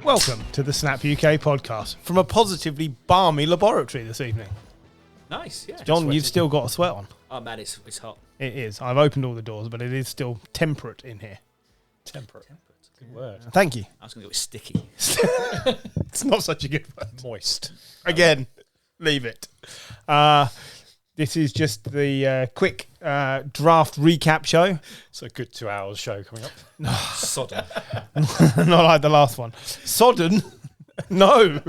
Welcome to the Snap UK podcast from a positively balmy laboratory this evening. Nice, yeah. John, you've still got a sweat on. Oh man, it's hot. It is. I've opened all the doors, but it is still temperate in here. Temperate. Good word. Thank you. I was going to go with sticky. It's not such a good word. Moist. Again, leave it. This is just the quick draft recap show. It's a good 2 hours show coming up. Sodden. Not like the last one. Sodden? No.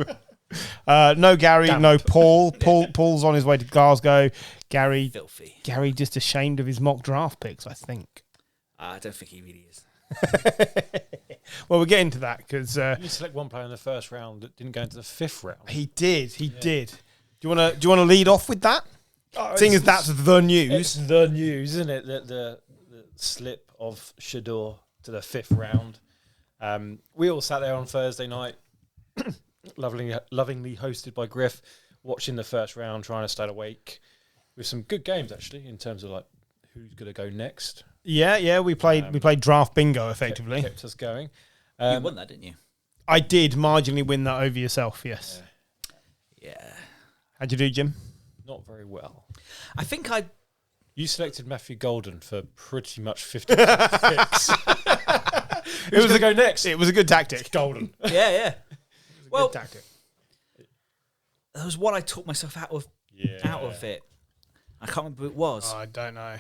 No Gary, Damp. no Paul. Paul's on his way to Glasgow. Gary Filthy. just ashamed of his mock draft picks, I think. I don't think he really is. Well, we'll get into that because You select one player in the first round that didn't go into the fifth round. he did. Do you want to lead off with that? Seeing as that's the news. It's the news, isn't it? The slip of Shedeur to the fifth round. We all sat there on Thursday night, lovingly hosted by Griff, watching the first round, trying to stay awake, with some good games actually in terms of like who's going to go next. Yeah, we played draft bingo effectively. Kept us going. You won that, didn't you? I did marginally win that over yourself. Yes. Yeah. How'd you do, Jim? Not very well. I think You selected Matthew Golden for pretty much 50 picks. Who's going to go next? It was a good tactic. Golden. Yeah. Well, Good tactic. there was one I talked myself out of it. I can't remember who it was. Oh, I don't know.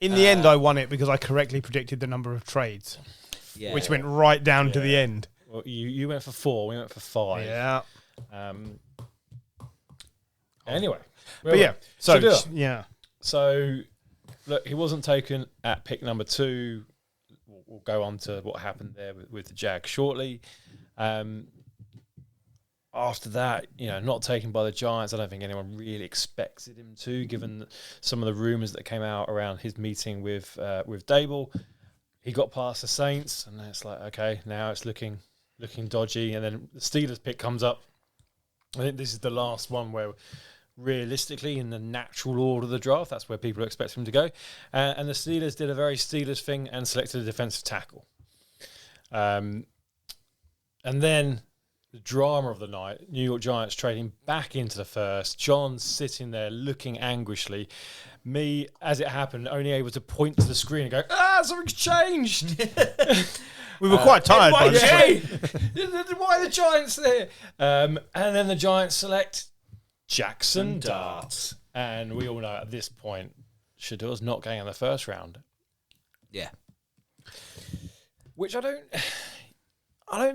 In the end, I won it because I correctly predicted the number of trades, which went right down to the end. Well, you went for 4, we went for 5. Yeah. Anyway. But yeah. So, Shedeur. yeah. So, look, he wasn't taken at pick number 2. We'll go on to what happened there with the Jag shortly. After that, not taken by the Giants. I don't think anyone really expected him to, given some of the rumours that came out around his meeting with Dable. He got past the Saints, and it's like, okay, now it's looking dodgy. And then the Steelers pick comes up. I think this is the last one where, realistically, in the natural order of the draft, that's where people expect him to go. And the Steelers did a very Steelers thing and selected a defensive tackle. And then the drama of the night, New York Giants trading back into the first. John sitting there looking anguishedly. Me, as it happened, only able to point to the screen and go, something's changed. We were quite tired by the time. Why are the Giants there? And then the Giants select Jackson Dart. And we all know at this point, Shedeur's not going in the first round. Yeah. Which I don't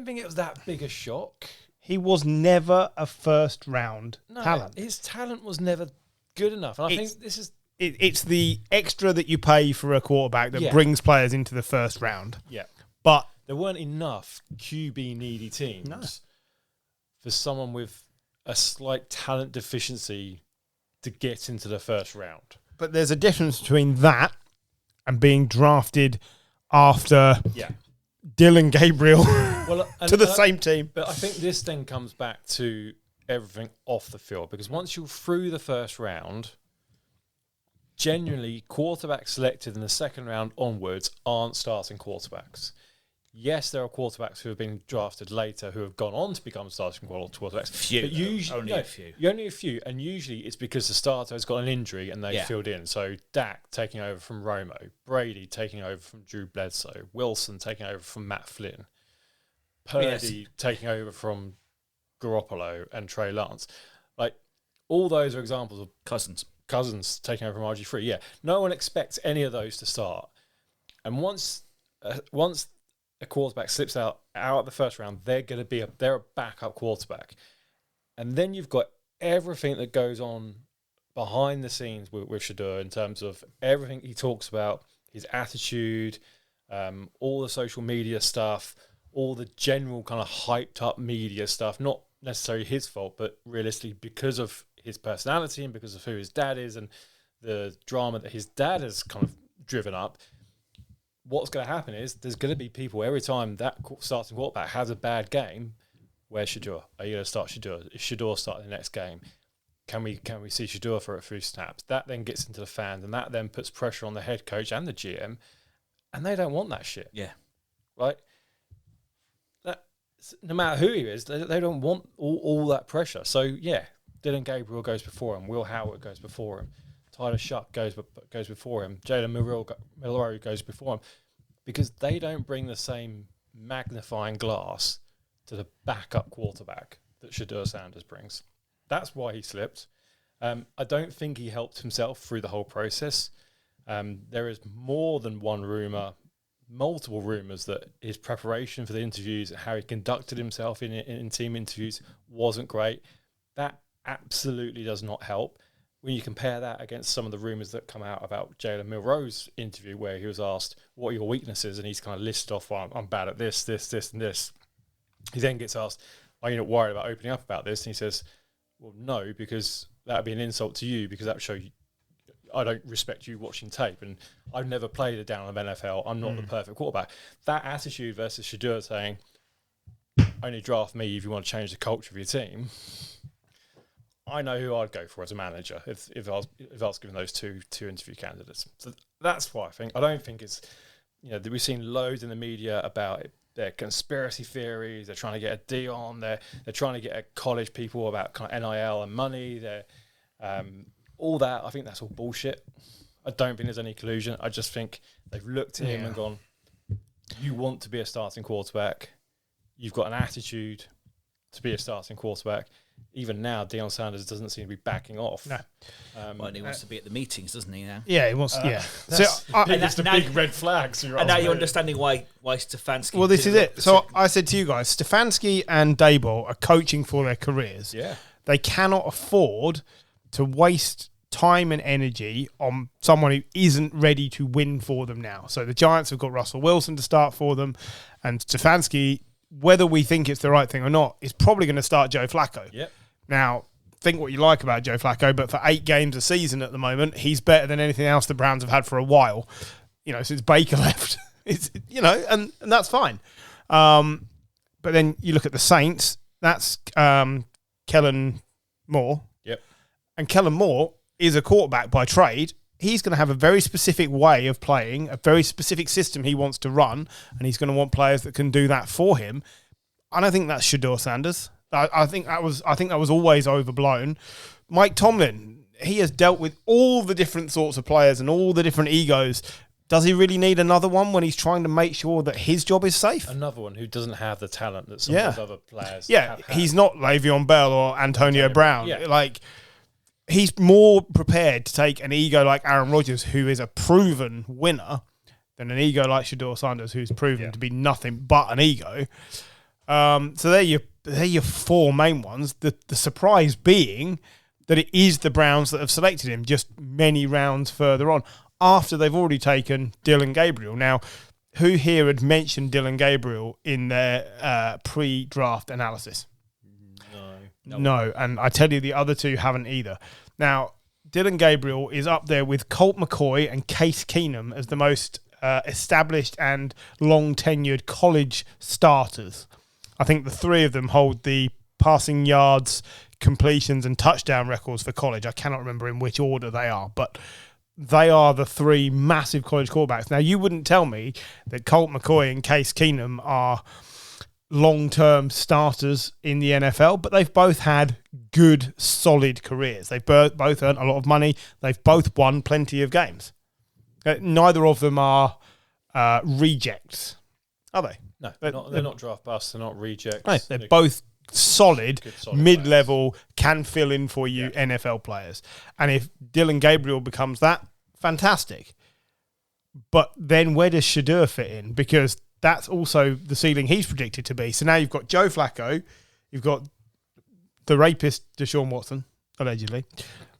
think it was that big a shock. He was never a first round talent. His talent was never good enough. And I think this is... It's the extra that you pay for a quarterback that Yeah. brings players into the first round. Yeah. But There weren't enough QB-needy teams for someone with a slight talent deficiency to get into the first round. But there's a difference between that and being drafted after Dylan Gabriel to the same team. But I think this then comes back to everything off the field, because once you're through the first round, genuinely quarterbacks selected in the second round onwards aren't starting quarterbacks. Yes, there are quarterbacks who have been drafted later who have gone on to become starting quarterbacks. Few. But usually, Only a few. Only a few. And usually it's because the starter has got an injury and they filled in. So Dak taking over from Romo, Brady taking over from Drew Bledsoe, Wilson taking over from Matt Flynn, Purdy taking over from Garoppolo and Trey Lance. Like, all those are examples of Cousins taking over from RG3. Yeah, no one expects any of those to start. And once a quarterback slips out of the first round, they're a backup quarterback. And then you've got everything that goes on behind the scenes with Shedeur in terms of everything he talks about, his attitude, all the social media stuff, all the general kind of hyped up media stuff, not necessarily his fault, but realistically because of his personality and because of who his dad is and the drama that his dad has kind of driven up. What's going to happen is there's going to be people every time that starting quarterback has a bad game. Where's Shedeur? Are you going to start Shedeur? Is Shedeur starting the next game? Can we see Shedeur for a few snaps? That then gets into the fans, and that then puts pressure on the head coach and the GM, and they don't want that shit. Yeah. Right? no matter who he is, they don't want all that pressure. So, yeah, Dylan Gabriel goes before him. Will Howard goes before him. Tyler Shuck goes before him. Jalen Milroe goes before him. Because they don't bring the same magnifying glass to the backup quarterback that Shedeur Sanders brings. That's why he slipped. I don't think he helped himself through the whole process. There is more than one rumour, multiple rumours that his preparation for the interviews, how he conducted himself in team interviews wasn't great. That absolutely does not help. When you compare that against some of the rumours that come out about Jalen Milroe's interview, where he was asked, what are your weaknesses? And he's kind of listed off, well, I'm bad at this, and this. He then gets asked, are you not worried about opening up about this? And he says, well, no, because that would be an insult to you, because that would show you I don't respect you watching tape, and I've never played a down of NFL. I'm not the perfect quarterback. That attitude versus Shedeur saying, only draft me if you want to change the culture of your team. I know who I'd go for as a manager if I was given those two interview candidates. So that's what I think. I don't think it's, we've seen loads in the media about it. They're conspiracy theories. They're trying to get a Dion. They're trying to get a college people about kind of NIL and money. They're all that. I think that's all bullshit. I don't think there's any collusion. I just think they've looked at him and gone, you want to be a starting quarterback. You've got an attitude to be a starting quarterback. Even now, Deion Sanders doesn't seem to be backing off. No. Well, he wants to be at the meetings, doesn't he, now? Yeah, he wants That's the big red flags. And now you're understanding why Stefanski... Well, this is it. So I said to you guys, Stefanski and Daboll are coaching for their careers. Yeah. They cannot afford to waste time and energy on someone who isn't ready to win for them now. So the Giants have got Russell Wilson to start for them, and Stefanski, whether we think it's the right thing or not, is probably going to start Joe Flacco. Yep. Now, think what you like about Joe Flacco, but for 8 games a season at the moment, he's better than anything else the Browns have had for a while. Since Baker left. And that's fine. But then you look at the Saints, that's Kellen Moore. Yep. And Kellen Moore is a quarterback by trade. He's going to have a very specific way of playing, a very specific system he wants to run, and he's going to want players that can do that for him. I don't think that's Shedeur Sanders. I think that was always overblown. Mike Tomlin, he has dealt with all the different sorts of players and all the different egos. Does he really need another one when he's trying to make sure that his job is safe? Another one who doesn't have the talent that some of those other players have had. He's not Le'Veon Bell or Antonio Brown. Yeah. He's more prepared to take an ego like Aaron Rodgers, who is a proven winner, than an ego like Shedeur Sanders, who's proven to be nothing but an ego. So they're your 4 main ones. The surprise being that it is the Browns that have selected him just many rounds further on, after they've already taken Dylan Gabriel. Now, who here had mentioned Dylan Gabriel in their pre-draft analysis? No, and I tell you, the other 2 haven't either. Now, Dylan Gabriel is up there with Colt McCoy and Case Keenum as the most established and long-tenured college starters. I think the 3 of them hold the passing yards, completions, and touchdown records for college. I cannot remember in which order they are, but they are the 3 massive college quarterbacks. Now, you wouldn't tell me that Colt McCoy and Case Keenum are long-term starters in the NFL, but they've both had good, solid careers. They've both earned a lot of money. They've both won plenty of games. Neither of them are rejects, are they? No, they're not draft busts. They're not rejects. No, they're both solid mid-level, players. Can fill in for you NFL players. And if Dylan Gabriel becomes that, fantastic. But then where does Shedeur fit in? Because that's also the ceiling he's predicted to be. So now you've got Joe Flacco, you've got the rapist Deshaun Watson, allegedly.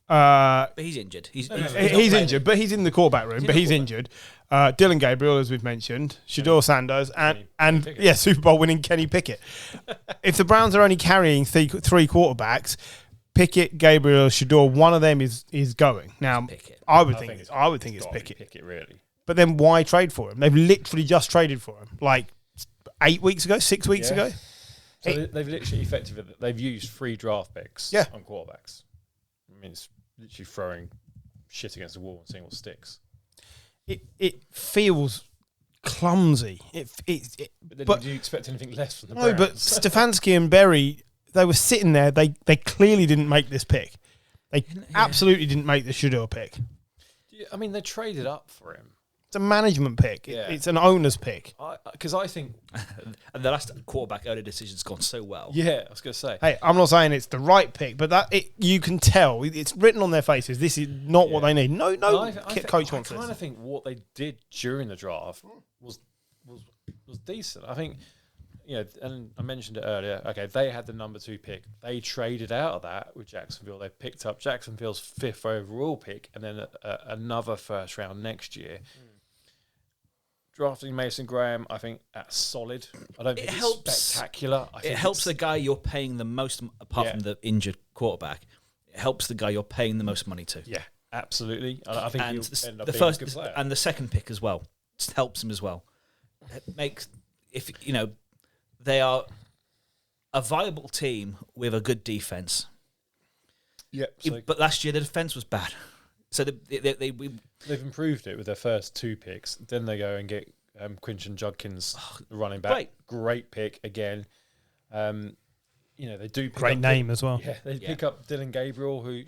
But he's injured. He's injured, but he's in the quarterback room, but he's injured. Dylan Gabriel, as we've mentioned, Shedeur Sanders, and Super Bowl winning Kenny Pickett. If the Browns are only carrying 3 quarterbacks, Pickett, Gabriel, Shedeur, one of them is going. Now, I would think it's Pickett. Pickett, really. But then why trade for him? They've literally just traded for him, 8 weeks ago, 6 weeks ago. So they've literally they've used 3 draft picks on quarterbacks. I mean, it's literally throwing shit against the wall and seeing what sticks. It feels clumsy. But do you expect anything less from the Browns? No, but Stefanski and Berry, they were sitting there. They clearly didn't make this pick. They absolutely didn't make the Shedeur pick. I mean, they traded up for him. It's a management pick. Yeah. It's an owner's pick. Because I think... and the last quarterback early decision's gone so well. Yeah, I was going to say. Hey, I'm not saying it's the right pick, but you can tell. It's written on their faces. This is not what they need. No coach wants this. I kind of think what they did during the draft was decent. I think, and I mentioned it earlier, okay, they had the number 2 pick. They traded out of that with Jacksonville. They picked up Jacksonville's 5th overall pick and then another first round next year. Drafting Mason Graham, I think that's solid. I don't think it's spectacular. It helps the guy you're paying the most, apart from the injured quarterback. It helps the guy you're paying the most money to. Yeah, absolutely. I think he'll end up the being first a good player. and the second pick as well just helps him as well. It makes they are a viable team with a good defense. Yeah, but last year the defense was bad. So they've improved it with their first 2 picks. Then they go and get Quinton Judkins, the running back. Great pick again. They do pick great up name as well. Yeah, they pick up Dylan Gabriel, who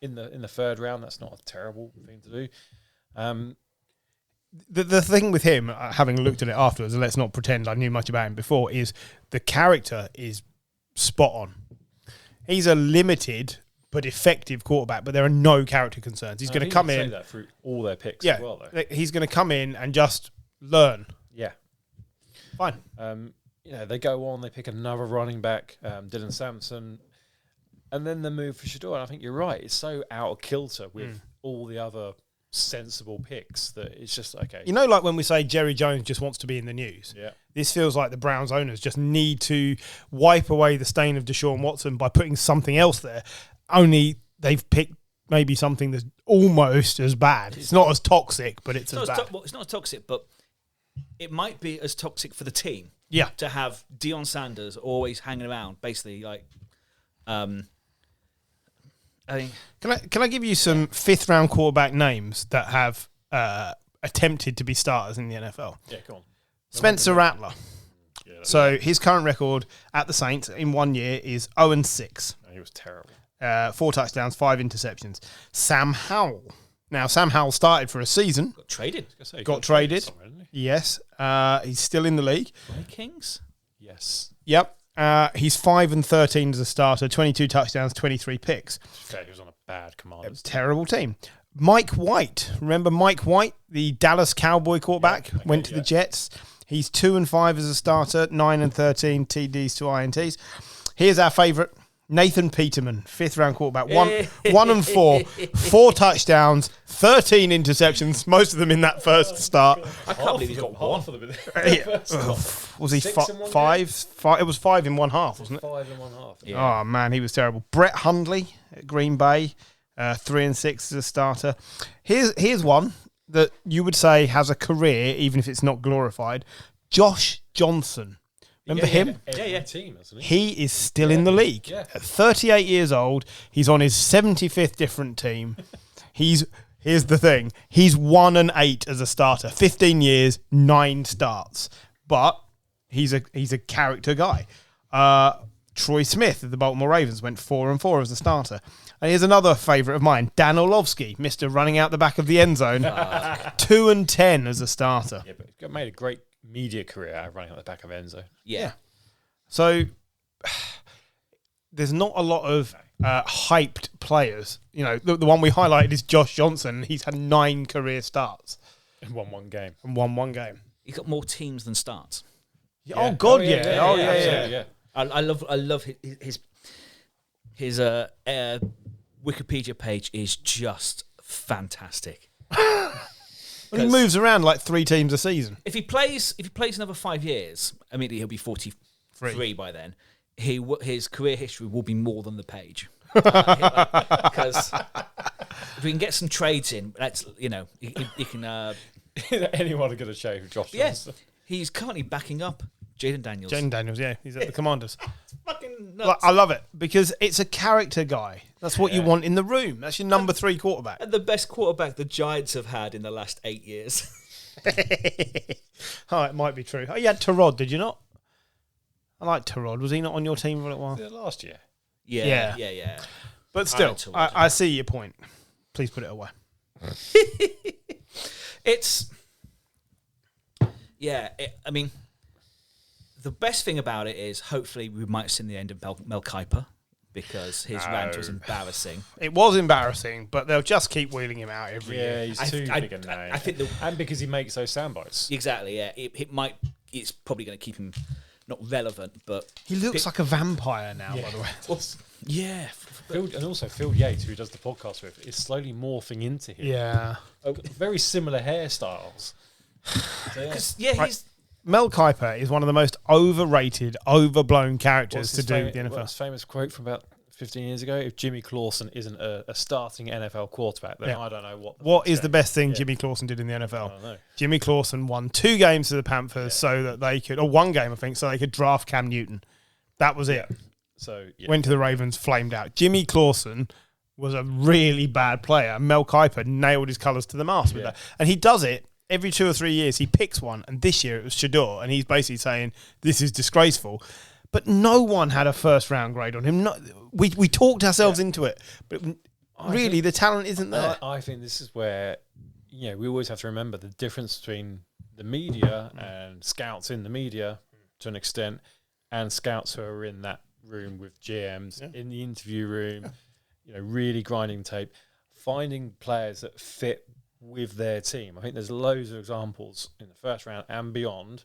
in the 3rd round. That's not a terrible thing to do. The thing with him, having looked at it afterwards, and let's not pretend I knew much about him before, is the character is spot on. He's a limited but effective quarterback, but there are no character concerns. He's going to come in. Say that through all their picks as well, though. He's going to come in and just learn. Yeah. Fine. They go on, they pick another running back, Dylan Sampson, and then they move for Shedeur. And I think you're right. It's so out of kilter with all the other sensible picks that it's just, okay. Like when we say Jerry Jones just wants to be in the news. Yeah. This feels like the Browns owners just need to wipe away the stain of Deshaun Watson by putting something else there. Only they've picked maybe something that's almost as bad. It's not as toxic, but it's as bad. It's not as toxic, but it might be as toxic for the team. Yeah. To have Deion Sanders always hanging around, basically like. Can I give you some 5th round quarterback names that have attempted to be starters in the NFL? Yeah, go on. Spencer Rattler. Yeah, so his current record at the Saints in 1 year is 0-6. He was terrible. 4 touchdowns, 5 interceptions. Sam Howell. Now, Sam Howell started for a season. Got traded. Got traded. Yes. He's still in the league. Vikings? Yes. Yep. He's 5-13 as a starter, 22 touchdowns, 23 picks. Okay, he was on a bad Commanders. Terrible team. Mike White. Remember Mike White, the Dallas Cowboy quarterback? Went to the Jets. He's 2-5 as a starter, 9-13 TDs to INTs. Here's our favourite. Nathan Peterman, 5th round quarterback, 1-4, 4 touchdowns, 13 interceptions, most of them in that first start. I can't believe he's got one for them. Was he 5? It was 5 in one half, wasn't it? 5 in one half. Yeah. Oh man, he was terrible. Brett Hundley at Green Bay, 3-6 as a starter. Here's one that you would say has a career, even if it's not glorified. Josh Johnson. Remember him? Team, isn't he is still in the league. Yeah. At 38 years old, he's on his 75th different team. Here's the thing. He's 1-8 as a starter. 15 years, 9 starts. But he's a character guy. Troy Smith of the Baltimore Ravens went 4-4 as a starter. And here's another favourite of mine, Dan Orlovsky, Mr. running out the back of the end zone. 2-10 as a starter. Yeah, but he made a great media career out of running out the back of Enzo. Yeah. So there's not a lot of hyped players. The one we highlighted is Josh Johnson. He's had 9 career starts. And won one game. He's got more teams than starts. Yeah. Oh, God, yeah. I love his Wikipedia page is just fantastic. He moves around like 3 teams a season. If he plays another 5 years, immediately he'll be 43 by then. His career history will be more than the page. Because if we can get some trades in, that's he can. Anyone going to show Josh Johnson? He's currently backing up Jaden Daniels. Yeah, he's at the Commanders. It's fucking nuts. I love it because it's a character guy. That's what you want in the room. That's your number 3 quarterback. And the best quarterback the Giants have had in the last 8 years. Oh, it might be true. Oh, you had Travon, did you not? I like Travon. Was he not on your team for a little while? Last year. Yeah. But still, I see your point. Please put it away. I mean, the best thing about it is hopefully we might see the end of Mel Kiper, because his rant was embarrassing. It was embarrassing, but they'll just keep wheeling him out every year. Yeah, he's too big a name. I think and because he makes those sound bites. Exactly, yeah. It's probably going to keep him not relevant, but... He looks like a vampire now, by the way. Well, yeah. And also Phil Yates, who he does the podcast with, is slowly morphing into him. Yeah. Very similar hairstyles. Because, he's... Mel Kiper is one of the most overrated, overblown characters to do the NFL. What's his famous quote from about 15 years ago? If Jimmy Clausen isn't a starting NFL quarterback, then I don't know what is the best thing Jimmy Clausen did in the NFL. I don't know. Jimmy Clausen won 2 games for the Panthers so that they could, or 1 game, I think, so they could draft Cam Newton. That was it. So went to the Ravens, flamed out. Jimmy Clausen was a really bad player. Mel Kiper nailed his colours to the mast with that. And he does it every 2 or 3 years. He picks one, and this year it was Shedeur, and he's basically saying, this is disgraceful. But no one had a first-round grade on him. We talked ourselves into it, but really the talent isn't there. I think this is where we always have to remember the difference between the media and scouts in the media to an extent, and scouts who are in that room with GMs, in the interview room, really grinding tape, finding players that fit with their team. I think there's loads of examples in the first round and beyond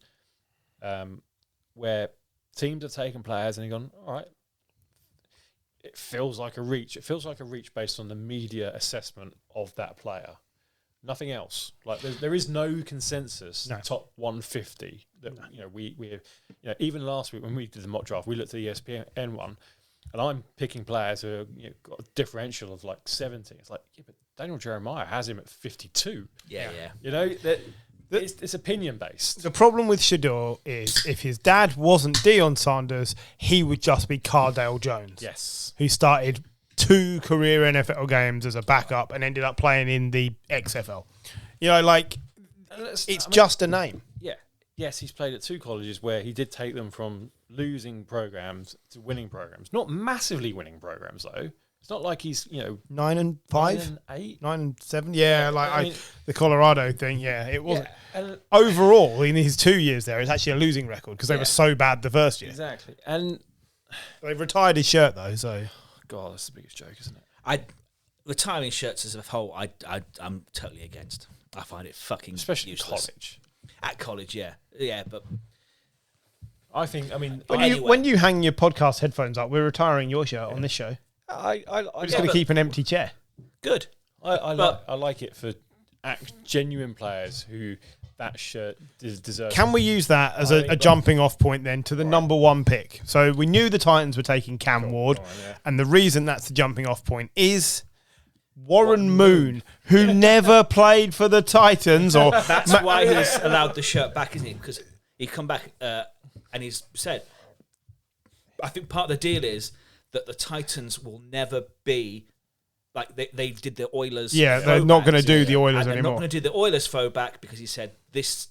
where teams have taken players and they've gone, all right, it feels like a reach. It feels like a reach based on the media assessment of that player. Nothing else. Like there is no consensus top 150 that we even last week when we did the mock draft, we looked at the ESPN one, and I'm picking players who have got a differential of like 70. It's like, but Daniel Jeremiah has him at 52. Yeah. It's opinion based. The problem with Shedeur is if his dad wasn't Deion Sanders, he would just be Cardale Jones. Yes. Who started 2 career NFL games as a backup and ended up playing in the XFL. It's just a name. Yeah. Yes, he's played at 2 colleges where he did take them from losing programs to winning programs. Not massively winning programs, though. It's not like he's, 9 and 5? 9 and 8? 9 and 7? Yeah, the Colorado thing, it wasn't. Yeah, overall, in his 2 years there, it's actually a losing record because they were so bad the first year. Exactly. And they've retired his shirt, though, so... God, that's the biggest joke, isn't it? Retiring shirts as a whole, I'm totally against. I find it fucking especially useless. College. At college, yeah, but I think, when you hang your podcast headphones up, we're retiring your shirt on this show. We're just going to keep an empty chair. Good. I like it for genuine players who that shirt deserves. Can we use that as a jumping off point then to the number 1 pick? So we knew the Titans were taking Cam Ward, and the reason that's the jumping off point is Warren Moon, who never played for the Titans. Or that's why he's allowed the shirt back, isn't he? Because he come back and he's said, I think part of the deal is that the Titans will never be like they did the Oilers. Yeah, they're not going to do the Oilers anymore. They're not going to do the Oilers throwback because he said this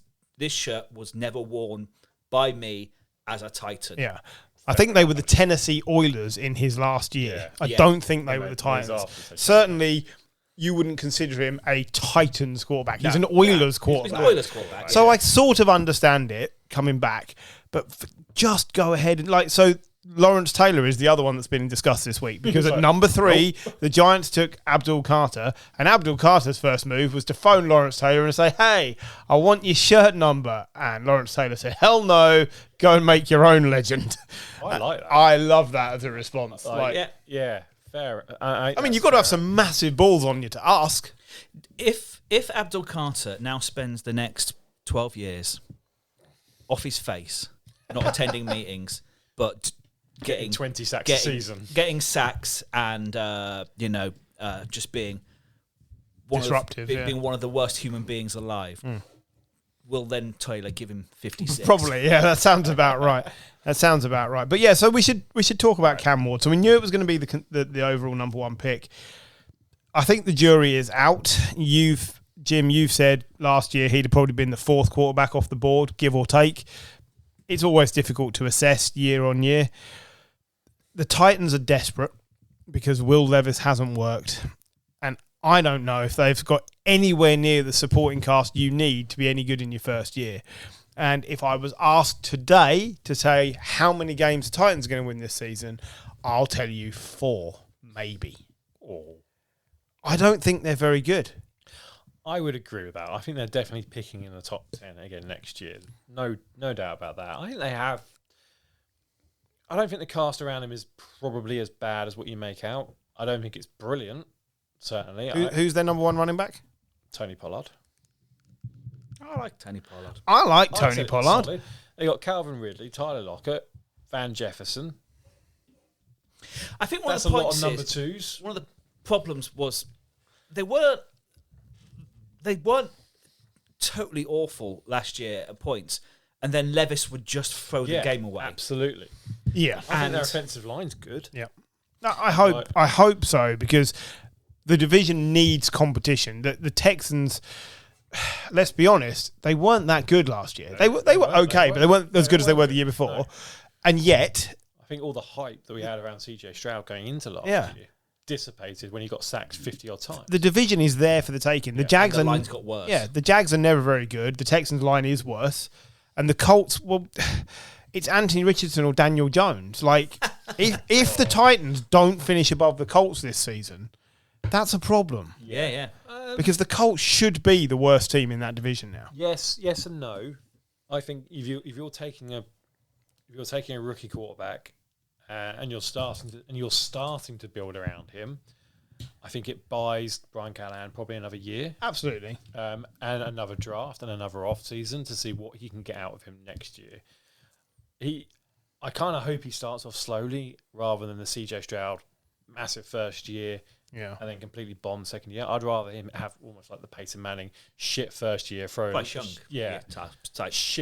shirt was never worn by me as a Titan. Yeah. I think they were the Tennessee Oilers in his last year. I don't think they were the Titans. Certainly, you wouldn't consider him a Titans quarterback. He's an Oilers quarterback. He's an Oilers quarterback. So I sort of understand it coming back, but just go ahead and so Lawrence Taylor is the other one that's been discussed this week because at number 3, the Giants took Abdul Carter, and Abdul Carter's first move was to phone Lawrence Taylor and say, hey, I want your shirt number. And Lawrence Taylor said, hell no, go and make your own legend. I like that. I love that as a response. Yeah, fair. I mean, you've got to have some massive balls on you to ask. If Abdul Carter now spends the next 12 years off his face, not attending meetings, but getting 20 sacks a season, getting sacks, and just being disruptive, being one of the worst human beings alive. Will then Taylor give him 56? Probably, yeah. That sounds about right. But yeah, so we should talk about Cam Ward. So we knew it was going to be the overall number 1 pick. I think the jury is out. You've Jim, you've said last year he'd have probably been the fourth quarterback off the board, give or take. It's always difficult to assess year on year. The Titans are desperate because Will Levis hasn't worked. And I don't know if they've got anywhere near the supporting cast you need to be any good in your first year. And if I was asked today to say how many games the Titans are going to win this season, I'll tell you 4, maybe. Oh. I don't think they're very good. I would agree with that. I think they're definitely picking in the top 10 again next year. No doubt about that. I think they have. I don't think the cast around him is probably as bad as what you make out. I don't think it's brilliant, certainly. Who's their number one running back? Tony Pollard. I like Tony Pollard. I like Tony Pollard. Solid. They got Calvin Ridley, Tyler Lockett, Van Jefferson. I think that's a lot of number twos. One of the problems was they weren't totally awful last year at points, and then Levis would just throw the game away. Absolutely. Yeah, I think their offensive line's good. Yeah, no, I hope so, because the division needs competition. The Texans, let's be honest, they weren't that good last year. They were okay, but they weren't as good as they were the year before. No. And yet, I think all the hype that we had around CJ Stroud going into last year dissipated when he got sacked 50-odd times. The division is there for the taking. The Jags and the line's got worse. Yeah, the Jags are never very good. The Texans' line is worse. And the Colts, well, it's Anthony Richardson or Daniel Jones. Like, if the Titans don't finish above the Colts this season, that's a problem. Yeah. Because the Colts should be the worst team in that division now. Yes and no. I think if you're taking a rookie quarterback and you're starting to build around him, I think it buys Brian Callahan probably another year. Absolutely. And another draft and another off season to see what he can get out of him next year. I kind of hope he starts off slowly rather than the CJ Stroud massive first year and then completely bomb second year. I'd rather him have almost like the Peyton Manning shit first year, throw shit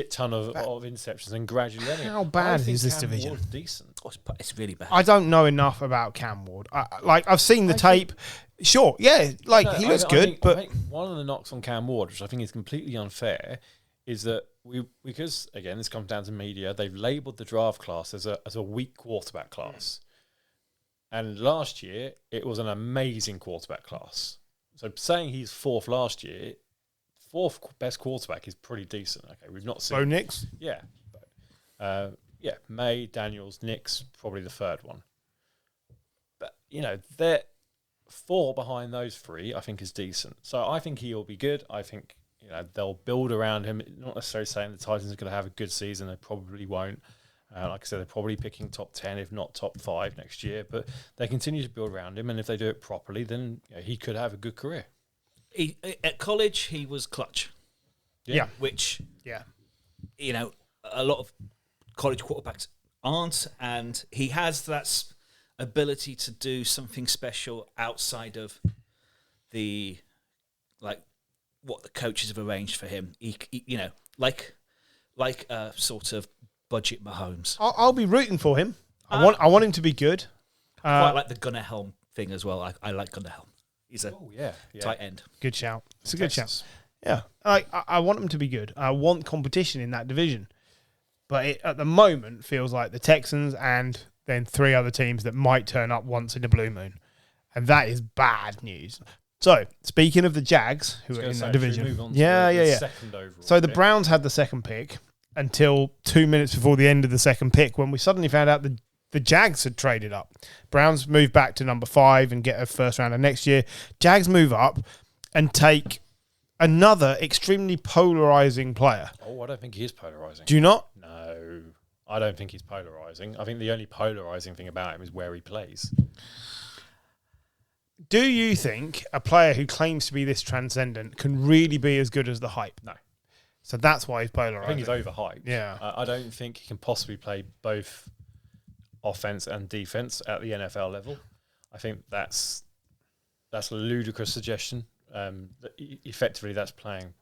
ton of interceptions and gradually. How bad is this division? Ward's decent. It's really bad. I don't know enough about Cam Ward. I've seen the tape. Sure, yeah, he looks good, but I think one of the knocks on Cam Ward, which I think is completely unfair, is that because again this comes down to media, they've labelled the draft class as a weak quarterback class. And last year, it was an amazing quarterback class. So saying he's fourth last year, fourth best quarterback is pretty decent. Okay, we've not seen... Bo Nix? Yeah. May, Daniels, Nix, probably the third one. But, they're 4 behind those 3, I think, is decent. So I think he'll be good. I think, they'll build around him. Not necessarily saying the Titans are going to have a good season. They probably won't. Like I said, they're probably picking top 10, if not top 5 next year. But they continue to build around him, and if they do it properly, then he could have a good career. At college, he was clutch. Yeah. Which, a lot of college quarterbacks aren't, and he has that ability to do something special outside of the, what the coaches have arranged for him. He like a sort of budget Mahomes. I'll be rooting for him. I want him to be good. I quite like the Gunnar Helm thing as well. I like Gunnar Helm. He's a tight end. Good shout. It's a good shout. Yeah, I want him to be good. I want competition in that division, but it, at the moment, feels like the Texans and then 3 other teams that might turn up once in a blue moon, and that is bad news. So, speaking of the Jags, who are in that division, second overall so the Browns had the second pick until 2 minutes before the end of the second pick, when we suddenly found out the Jags had traded up. Browns move back to number 5 and get a first rounder next year. Jags move up and take another extremely polarizing player. Oh, I don't think he is polarizing. Do you not? No, I don't think he's polarizing. I think the only polarizing thing about him is where he plays. Do you think a player who claims to be this transcendent can really be as good as the hype? No. So that's why he's polarizing. I think he's overhyped. Yeah. I don't think he can possibly play both offense and defense at the NFL level. I think that's a ludicrous suggestion. Effectively, that's playing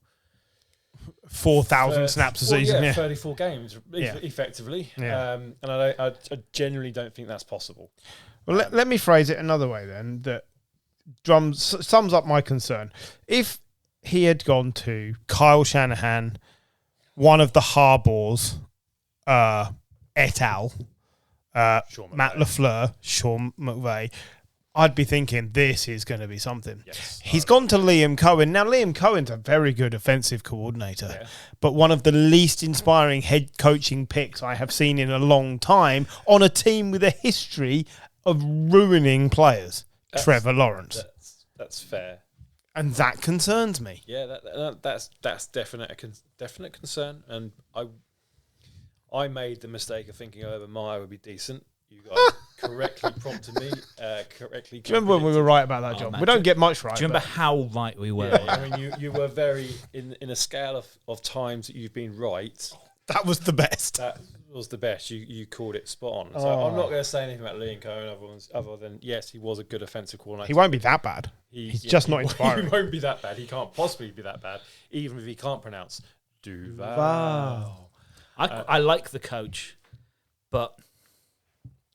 4,000 snaps a season. 34 games effectively. Yeah. And I genuinely don't think that's possible. Well, let me phrase it another way then, that sums up my concern. If he had gone to Kyle Shanahan, one of the Harbors, et al., Matt LaFleur, Sean McVay, I'd be thinking this is going to be something. Yes. He's gone to Liam Cohen. Now, Liam Cohen's a very good offensive coordinator, but one of the least inspiring head coaching picks I have seen in a long time on a team with a history of ruining players. Trevor Lawrence. That's fair. And that concerns me. Yeah, that's definite concern. And I made the mistake of thinking Urban Meyer would be decent. You guys correctly prompted me. Correctly. Do you remember when we were right about that, John? We don't get much right. Do you remember how right we were? Yeah, I mean, you were very in a scale of times that you've been right. That was the best. That was the best. You called it spot on. So I'm not going to say anything about Liam Cohen other than yes, he was a good offensive coordinator. He won't be that bad. He's just not inspiring. He won't be that bad. He can't possibly be that bad, even if he can't pronounce Duval. I like the coach, but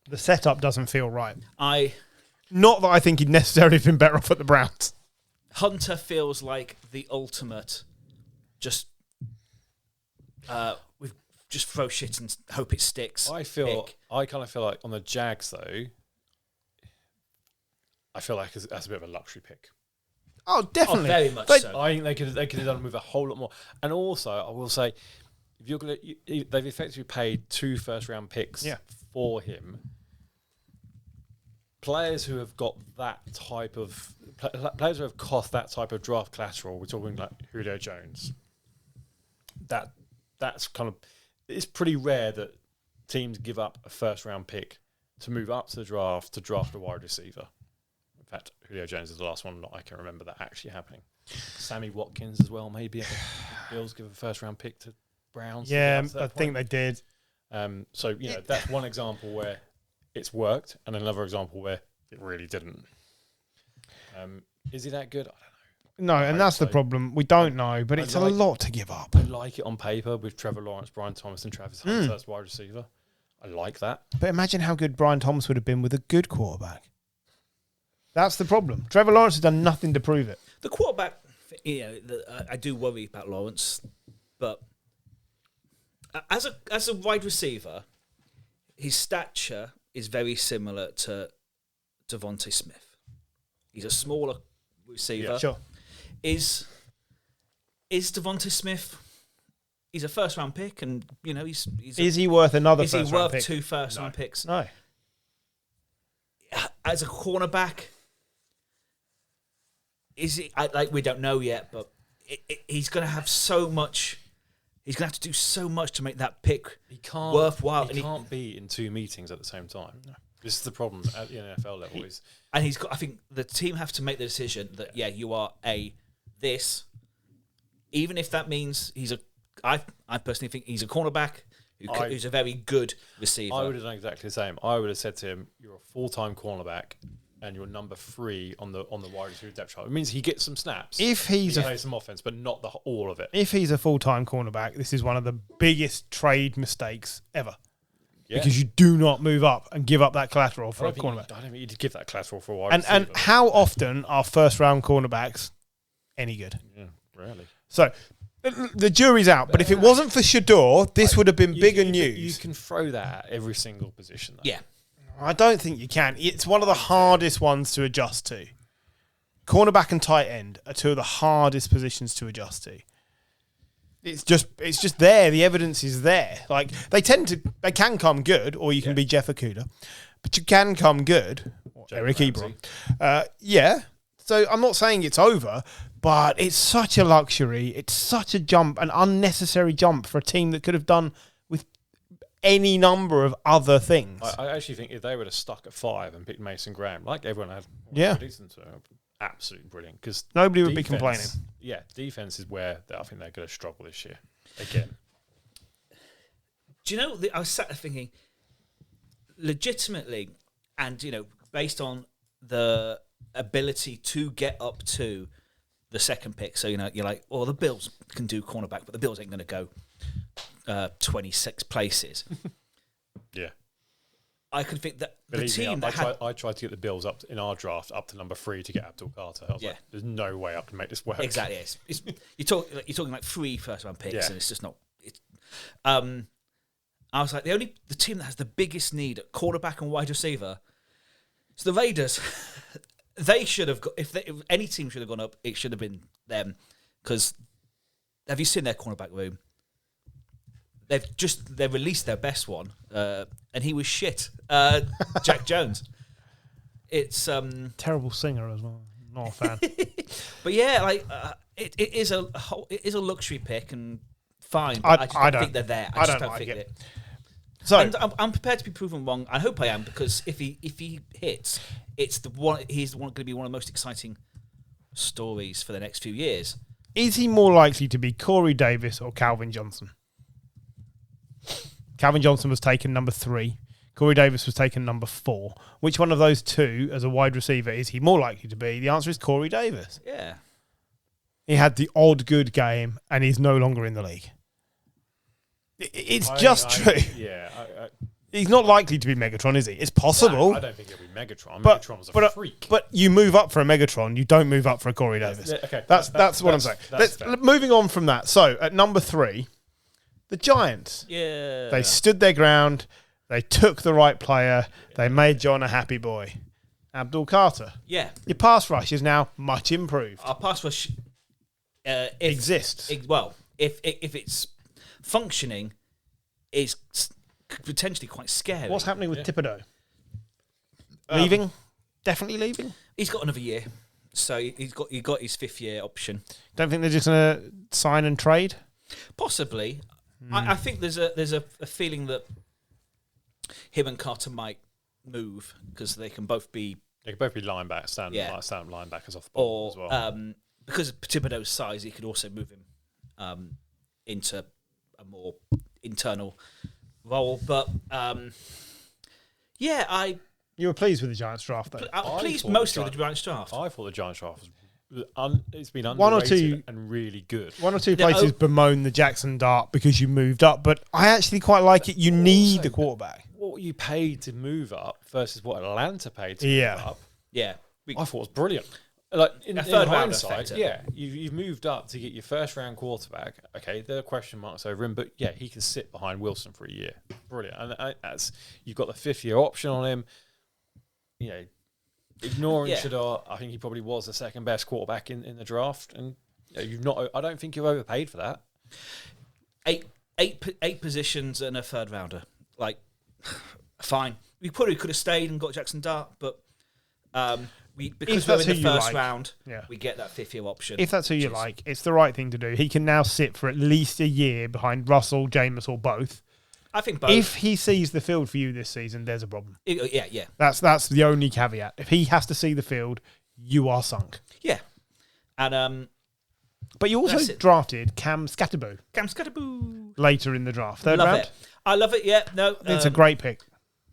the setup doesn't feel right. Not that I think he'd necessarily been better off at the Browns. Hunter feels like the ultimate just we just throw shit and hope it sticks. I kind of feel like on the Jags though, I feel like that's a bit of a luxury pick. Oh, definitely. Very much so. I think they could have done with a whole lot more. And also, I will say, if you're going to, they've effectively paid 2 first-round picks for him. Players who have got that type of players who have cost that type of draft collateral. We're talking like Julio Jones. That's kind of, it's pretty rare that teams give up a first-round pick to move up to the draft to draft a wide receiver. In fact, Julio Jones is the last one that I can remember that actually happening. Sammy Watkins as well, maybe. The Bills give a first-round pick to Browns. Yeah, I think they did. So, that's one example where it's worked and another example where it really didn't. Is he that good? I don't know. No, and that's the problem. We don't know, but it's a lot to give up. I like it on paper with Trevor Lawrence, Brian Thomas, and Travis Hunter as wide receiver. I like that. But imagine how good Brian Thomas would have been with a good quarterback. That's the problem. Trevor Lawrence has done nothing to prove it. The quarterback, I do worry about Lawrence, but as a wide receiver, his stature is very similar to Devontae Smith. He's a smaller receiver. Yeah, sure. Is Devontae Smith? He's a first round pick, and he's. Is he worth another? Is he worth 2 first round picks? No. As a cornerback, is he? We don't know yet, but he's going to have so much. He's going to have to do so much to make that pick worthwhile. He can't be in 2 meetings at the same time. No. This is the problem at the NFL level. And he's got. I think the team have to make the decision that you are this, even if that means he's a. I personally think he's a cornerback who's a very good receiver. I would have done exactly the same. I would have said to him, "You're a full-time cornerback, and you're number 3 on the wide receiver depth chart." It means he gets some snaps. If he plays some offense, but not all of it. If he's a full-time cornerback, this is one of the biggest trade mistakes ever. Yeah. Because you do not move up and give up that collateral for a cornerback. I don't think you'd give that collateral for a wide receiver. And how often are first-round cornerbacks any good? Yeah, rarely. So the jury's out. But if it wasn't for Shedeur, this would have been bigger news. You can throw that at every single position, though. Yeah. I don't think you can. It's one of the hardest ones to adjust to. Cornerback and tight end are 2 of the hardest positions to adjust to. It's just there. The evidence is there. Like they can come good, or you can be Jeff Okudah, but you can come good. Eric Ebron. So I'm not saying it's over, but it's such a luxury. It's such a jump, an unnecessary jump for a team that could have done with any number of other things. I actually think if they would have stuck at 5 and picked Mason Graham, like everyone had, absolutely brilliant. Because nobody would be complaining. Yeah, defense is where I think they're going to struggle this year again. Do you know? I was sat there thinking, legitimately, and based on the ability to get up to the second pick. So you're like, the Bills can do cornerback, but the Bills ain't going to go 26 places. Yeah. I could think that Believe the team me, that had... I tried to get the Bills up in our draft up to number 3 to get Abdul Carter. I was like, there's no way I can make this work. Exactly. You're talking like 3 first-round picks, and it's just not... I was like, the team that has the biggest need at quarterback and wide receiver, it's the Raiders. They should have got... If any team should have gone up, it should have been them. Because have you seen their cornerback room? They've released their best one, and he was shit. Jack Jones. It's terrible singer as well. Not a fan. But yeah, like it is a luxury pick and fine. But I don't think they're there. I just don't like think it. it. So And I'm prepared to be proven wrong. I hope I am, because if he hits, he's going to be one of the most exciting stories for the next few years. Is he more likely to be Corey Davis or Calvin Johnson? Calvin Johnson was taken number 3. Corey Davis was taken number 4. Which one of those two, as a wide receiver, is he more likely to be? The answer is Corey Davis. Yeah. He had the odd good game, and he's no longer in the league. It's just true. He's not likely to be Megatron, is he? It's possible. I don't think he'll be Megatron. But, Megatron's a freak. But you move up for a Megatron, you don't move up for a Corey Davis. Okay, that's what I'm saying. Moving on from that. So, at number 3, the Giants. Yeah. They stood their ground. They took the right player. They made John a happy boy. Abdul Carter. Yeah. Your pass rush is now much improved. Our pass rush exists. If it's functioning, is potentially quite scary. What's happening with Thibodeau? Leaving? Definitely leaving? He's got another year. So he got his 5th year option. Don't think they're just going to sign and trade? Possibly. I think there's a feeling that him and Carter might move, because they can both be linebackers, stand linebackers off the ball as well. Because of Thibodeau's size, he could also move him into a more internal role. But you were pleased with the Giants draft, though. I'm pleased mostly with the Giants draft. I thought the Giants draft was it's been underrated and really good. One or two places bemoan the Jackson Dart because you moved up, but I actually quite like it. You need a quarterback. What you paid to move up versus what Atlanta paid to move up. Yeah, I thought was brilliant. Like in third hindsight, you've moved up to get your first round quarterback. Okay, there are question marks over him, but yeah, he can sit behind Wilson for a year. Brilliant, and as you've got the 5th year option on him. You know, ignoring Shedeur, I think he probably was the second best quarterback in the draft, and you've not. I don't think you've overpaid for that. Eight positions and a 3rd rounder, like fine. We probably could have stayed and got Jackson Dart, but because we're in the first round, we get that 5th year option. If that's who you like, it's the right thing to do. He can now sit for at least a year behind Russell, Jameis, or both. I think both. If he sees the field for you this season, there's a problem. Yeah. That's the only caveat. If he has to see the field, you are sunk. Yeah. And but you also drafted Cam Scatterboo. Later in the draft. Third round. I love it. Yeah. No. It's a great pick.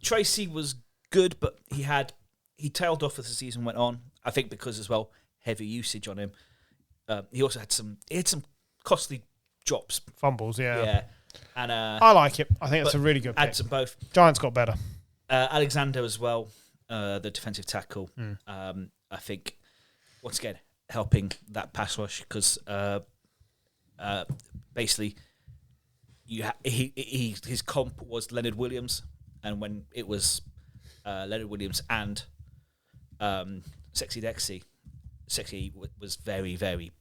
Tracy was good, but he tailed off as the season went on. I think because as well heavy usage on him. He also had some costly drops, fumbles. Yeah. And I like it. I think that's a really good pick. Add to both. Giants got better. Alexander as well, the defensive tackle. I think once again helping that pass rush, because basically his comp was Leonard Williams, and when it was Leonard Williams and Sexy Dexy, Sexy was very, very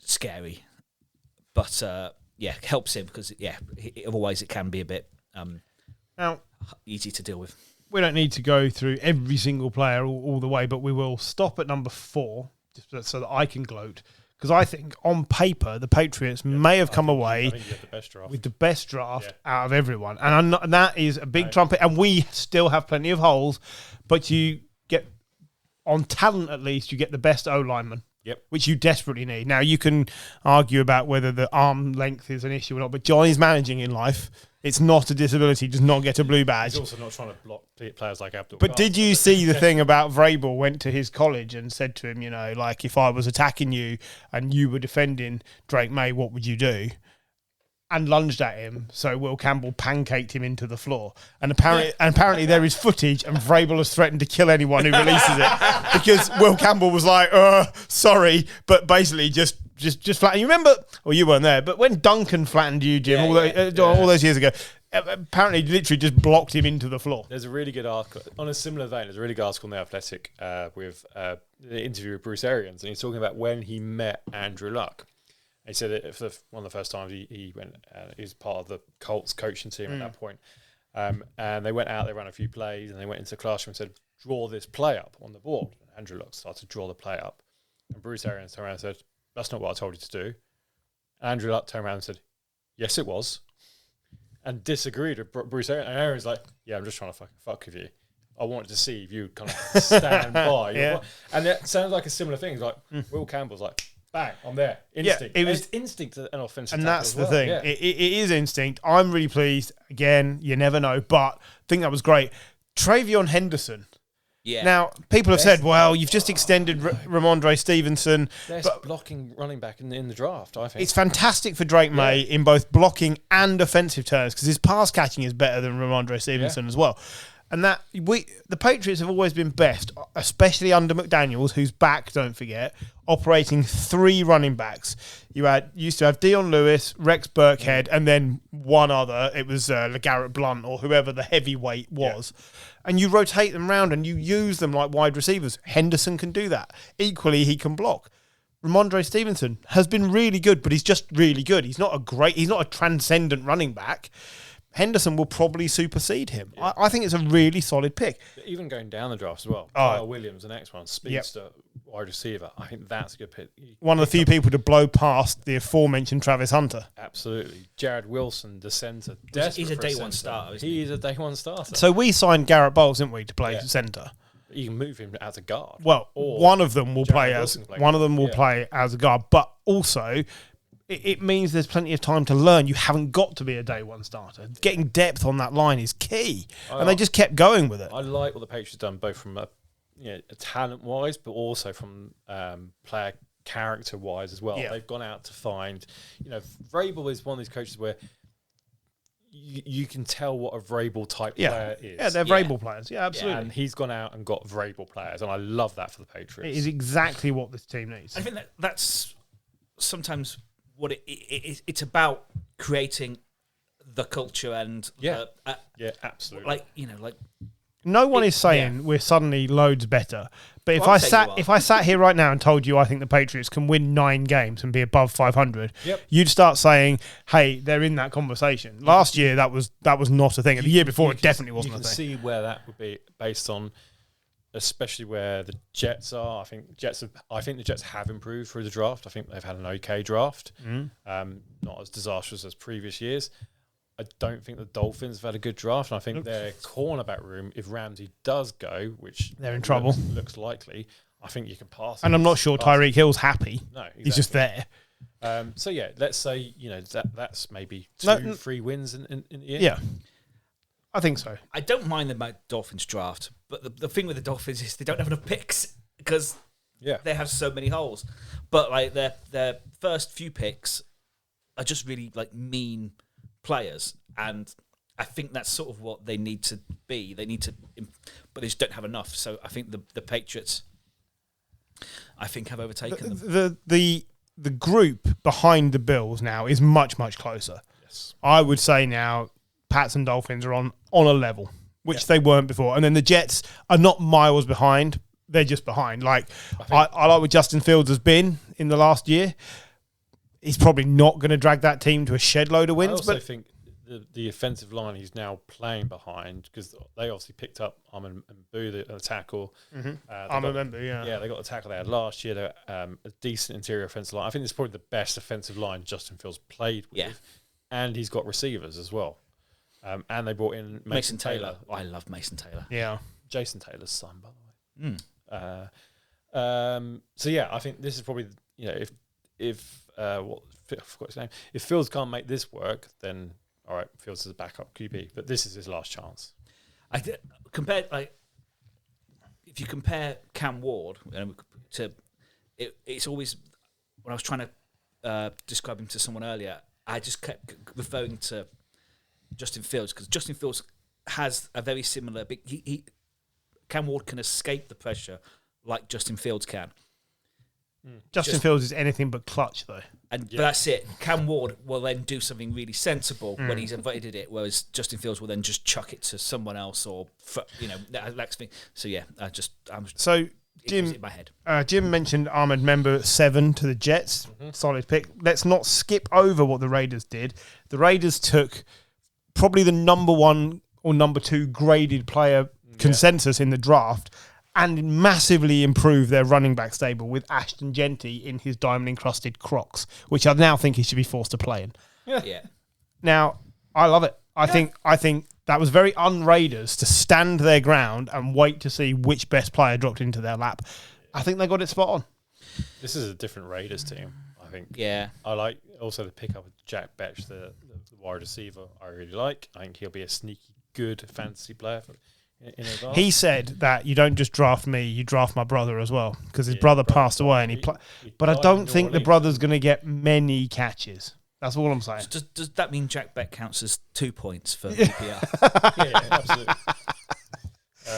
scary. But helps him because otherwise it can be a bit now easy to deal with. We don't need to go through every single player all the way, but we will stop at number 4 just so that I can gloat, because I think on paper the Patriots may have come away with the best draft out of everyone, and that is a big trumpet. And we still have plenty of holes, but you get on talent at least you get the best O lineman. Which you desperately need. Now, you can argue about whether the arm length is an issue or not, but Johnny's managing in life. It's not a disability, does not get a blue badge. He's also not trying to block players like Abdul. But did you see the thing about Vrabel went to his college and said to him, if I was attacking you and you were defending Drake May, what would you do? and lunged at him, so Will Campbell pancaked him into the floor. And apparently there is footage, and Vrabel has threatened to kill anyone who releases it because Will Campbell was like, sorry, but basically just flattened. You remember? Well, you weren't there, but when Duncan flattened you, Jim, all those years ago, apparently literally just blocked him into the floor. There's a really good article on a similar vein. There's a really good article in The Athletic with the interview with Bruce Arians, and he's talking about when he met Andrew Luck. He said that for one of the first times he went, he was part of the Colts coaching team at that point. And they went out, they ran a few plays, and they went into the classroom and said, draw this play up on the board. And Andrew Luck started to draw the play up. And Bruce Arians turned around and said, that's not what I told you to do. Andrew Luck turned around and said, yes, it was. And disagreed with Bruce Arians. And Arians like, yeah, I'm just trying to fuck with you. I wanted to see if you kind of stand by. Yeah. And it sounds like a similar thing. It's like Will Campbell's like, bang, I'm there. Instinct. Yeah, it was instinct and offensive. And that's the thing. Yeah. It is instinct. I'm really pleased. Again, you never know, but I think that was great. Travion Henderson. Yeah. Now, people have said, well, you've just extended Ramondre Stevenson. Best blocking running back in the draft, I think. It's fantastic for Drake May in both blocking and offensive terms because his pass catching is better than Ramondre Stevenson as well. And that the Patriots have always been best, especially under McDaniels, who's back, don't forget, operating 3 running backs. You used to have Dion Lewis, Rex Burkhead, and then one other. It was LeGarrette Blount or whoever the heavyweight was. Yeah. And you rotate them around and you use them like wide receivers. Henderson can do that. Equally, he can block. Ramondre Stevenson has been really good, but he's just really good. He's not a transcendent running back. Henderson will probably supersede him. Yeah. I think it's a really solid pick. Even going down the draft as well. Kyle Williams, the next one, speedster, wide receiver. I think that's a good pick. One of the few people to blow past the aforementioned Travis Hunter. Absolutely. Jared Wilson, the centre. He's a day one starter, isn't he? He is a day one starter. So we signed Garrett Bowles, didn't we, to play centre? You can move him as a guard. Well, one of them will play as a guard, but also it means there's plenty of time to learn. You haven't got to be a day one starter. Getting depth on that line is key, and they just kept going with it. I like what the Patriots have done, both from a talent wise, but also from player character wise as well. Yeah. They've gone out to find, Vrabel is one of these coaches where you can tell what a Vrabel type player is. Yeah, they're Vrabel players. Yeah, absolutely. Yeah, and he's gone out and got Vrabel players, and I love that for the Patriots. It is exactly what this team needs. I think that's sometimes what it's about, creating the culture and absolutely. No one is saying we're suddenly loads better, but if I sat here right now and told you I think the Patriots can win 9 games and be above 500, you'd start saying, "Hey, they're in that conversation." Last year that was not a thing, and the year before it definitely wasn't a thing. You can see where that would be based on, especially where the Jets are. I think the Jets have improved through the draft. I think they've had an okay draft, not as disastrous as previous years. I don't think the Dolphins have had a good draft, and I think their cornerback room, if Ramsey does go, which they're in trouble, looks likely, I think you can pass. And I'm not sure Tyreek Hill's happy. No, exactly. He's just there. So let's say that's maybe 2-3 wins in the year. Yeah, I think so. I don't mind the Dolphins draft, but the thing with the Dolphins is they don't have enough picks because they have so many holes. But like their first few picks are just really mean players, and I think that's sort of what they need to be. They need to, but they just don't have enough. So I think the Patriots, have overtaken them. The group behind the Bills now is much, much closer. Yes, I would say now Pats and Dolphins are on a level, which they weren't before, and then the Jets are not miles behind. They're just behind. I like what Justin Fields has been in the last year. He's probably not going to drag that team to a shed load of wins. I also think the offensive line he's now playing behind, because they obviously picked up Armand and Boo, the tackle. Mm-hmm. I remember, Yeah, they got the tackle they had last year. They're a decent interior offensive line. I think it's probably the best offensive line Justin Fields played with. Yeah. And he's got receivers as well. And they brought in Mason Taylor. I love Mason Taylor. Yeah. Jason Taylor's son, by the way. I think this is probably, if I forgot his name. If Fields can't make this work, then all right, Fields is a backup QB. But this is his last chance. If you compare Cam Ward to, it's always when I was trying to describe him to someone earlier. I just kept referring to Justin Fields because Justin Fields has a very similar. Cam Ward can escape the pressure like Justin Fields can. Justin Fields is anything but clutch, though. But that's it. Cam Ward will then do something really sensible when he's avoided it, whereas Justin Fields will then just chuck it to someone else or, that lacks me. So, yeah, Jim, in my head. Jim mentioned Ahmed Member at 7 to the Jets. Solid pick. Let's not skip over what the Raiders did. The Raiders took probably the number 1 or number 2 graded player consensus in the draft and massively improved their running back stable with Ashton Genty in his diamond-encrusted Crocs, which I now think he should be forced to play in. Yeah. Now, I love it. I think that was very un-Raiders to stand their ground and wait to see which best player dropped into their lap. I think they got it spot on. This is a different Raiders team, I think. Yeah. I like also the pickup of Jack Betch, the wide receiver. I really like. I think he'll be a sneaky good fantasy player in advance. He said that you don't just draft me, you draft my brother as well, because his brother passed away and he but I don't think the brother's going to get many catches. That's all I'm saying. Does that mean Jack Beck counts as 2 points for PPR? Yeah, absolutely.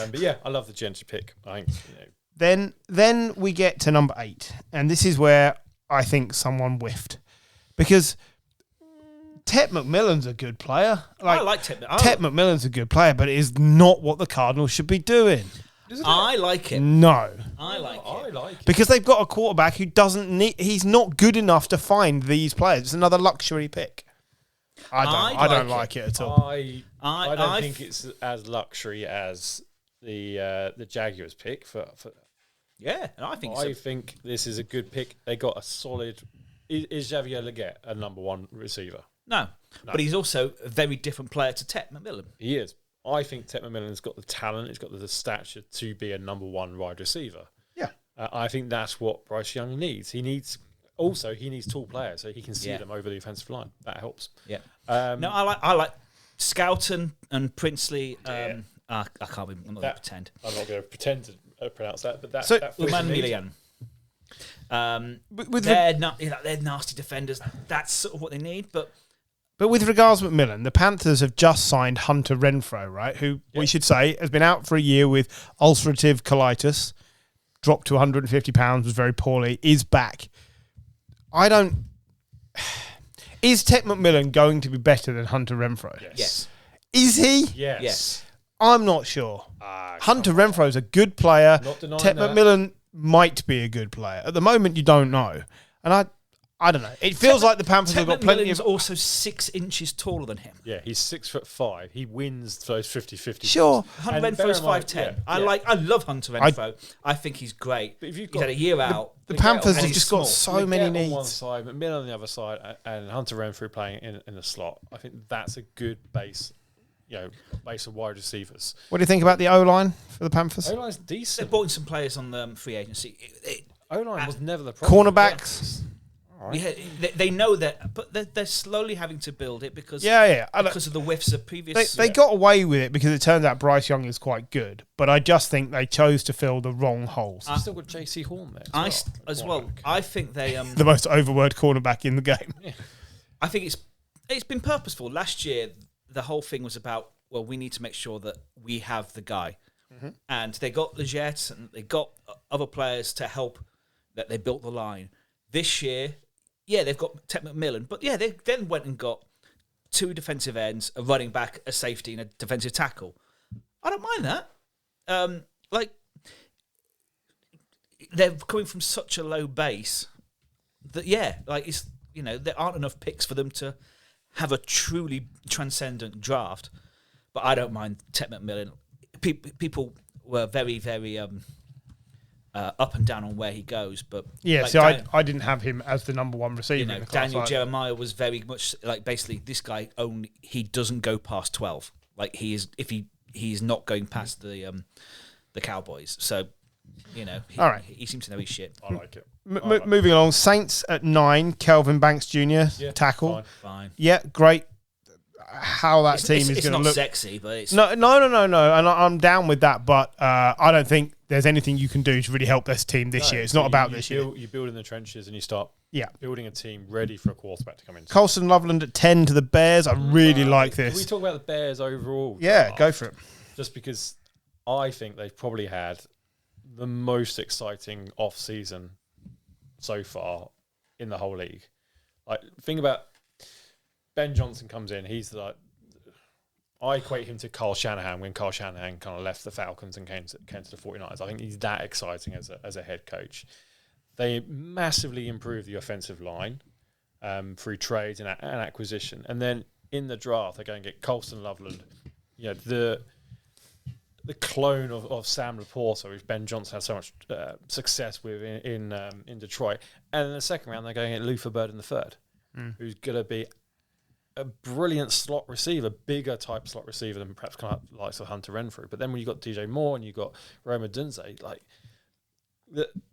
But yeah, I love the Genty pick. I think Then we get to number 8, and this is where I think someone whiffed, because Tet McMillan's a good player. I like Tet. Tet McMillan's a good player, but it is not what the Cardinals should be doing. I like it. No. I like it. Because they've got a quarterback who doesn't need... He's not good enough to find these players. It's another luxury pick. I don't like it at all. I don't think it's as luxury as the Jaguars pick. Yeah, and I think I think this is a good pick. They got a solid... Is Xavier Legette a number 1 receiver? No, but he's also a very different player to Tet McMillan. He is. I think Tet McMillan's got the talent, he's got the stature to be a number 1 wide receiver. Yeah. I think that's what Bryce Young needs. He needs tall players so he can see them over the offensive line. That helps. Yeah. No, I like Scouten and Princely. I can't be. I'm not going to pretend. I'm not going to pretend to pronounce that, but Uman Milian. They're nasty defenders. That's sort of what they need, But with regards to McMillan, the Panthers have just signed Hunter Renfrow, right? Who we should say has been out for a year with ulcerative colitis, dropped to 150 pounds, was very poorly, is back. Is Tet McMillan going to be better than Hunter Renfrow? Yes. Is he? Yes. I'm not sure. Hunter Renfrow's a good player. Tet McMillan might be a good player. At the moment, you don't know. And I don't know. It feels like the Panthers have got plenty of... also 6 inches taller than him. Yeah, he's 6'5". He wins those 50-50. Sure. Hunter Renfrow's 5'10". I love Hunter Renfrow. I think he's great. But if he's had a year out... The Panthers have just got so many needs. On one side, McMillan on the other side, and Hunter Renfrow playing in the slot. I think that's a good base... base of wide receivers. What do you think about the O-line for the Panthers? O-line's decent. They brought in some players on the free agency. O-line was never the problem. Cornerbacks. Right. Yeah, they know that, but they're slowly having to build it because of the whiffs of previous. They got away with it because it turns out Bryce Young is quite good, but I just think they chose to fill the wrong holes. You've still got JC Horn there as well. I think they the most overword cornerback in the game. Yeah. I think it's been purposeful. Last year, the whole thing was about we need to make sure that we have the guy, and they got Legette and they got other players to help. That they built the line this year. Yeah, they've got Tet McMillan, but yeah, they then went and got 2 defensive ends, a running back, a safety, and a defensive tackle. I don't mind that. They're coming from such a low base that there aren't enough picks for them to have a truly transcendent draft. But I don't mind Tet McMillan. People were very, very up and down on where he goes, but I didn't have him as the number 1 receiver. Daniel Jeremiah was very much basically this guy he doesn't go past 12. He is not going past the Cowboys. So all right, he seems to know his shit. I like it. Moving along, Saints at 9, Kelvin Banks Jr. tackle. Fine. Yeah, great. how that team is going to look. It's not sexy, but it's... No, and I'm down with that, but I don't think there's anything you can do to really help this team this year. It's not about this year. You build in the trenches and you start building a team ready for a quarterback to come in. Colston Loveland at 10 to the Bears. I really like this. Can we talk about the Bears overall? Yeah, go for it. Just because I think they've probably had the most exciting off-season so far in the whole league. Like, think about Ben Johnson comes in. He's like, I equate him to Kyle Shanahan when Kyle Shanahan kind of left the Falcons and came to the 49ers. I think he's that exciting as a head coach. They massively improved the offensive line through trades and acquisition. And then in the draft, they're going to get Colston Loveland, the clone of Sam Laporta, which Ben Johnson had so much success with in Detroit. And in the second round, they're going to get Luther Bird in the third, who's going to be a brilliant slot receiver, bigger type slot receiver than perhaps kind of likes of Hunter Renfrew. But then when you got DJ Moore and you got Roma Dunze, like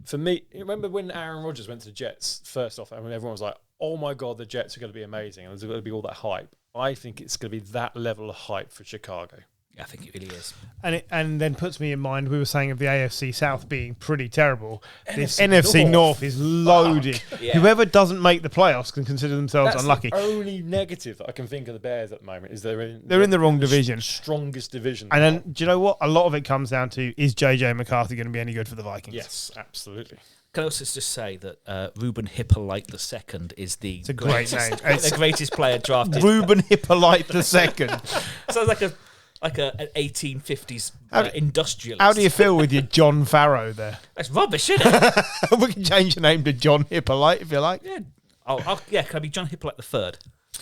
for me, remember when Aaron Rodgers went to the Jets first off, and when everyone was like, "Oh my God, the Jets are going to be amazing," and there's going to be all that hype. I think it's going to be that level of hype for Chicago. I think it really is. And then puts me in mind, we were saying of the AFC South being pretty terrible. This NFC North is loaded. Yeah. Whoever doesn't make the playoffs can consider themselves unlucky. The only negative that I can think of the Bears at the moment is they're in the wrong division. Strongest division. And then, do you know what? A lot of it comes down to, is JJ McCarthy going to be any good for the Vikings? Yes, absolutely. Can I also just say that Ruben Hippolyte II is the great name. The greatest player drafted. Ruben Hippolyte II. Sounds like an 1850s industrialist. How do you feel with your John Farrow there? That's rubbish, isn't it? We can change the name to John Hippolyte if you like. Yeah. Can I be John Hippolyte III?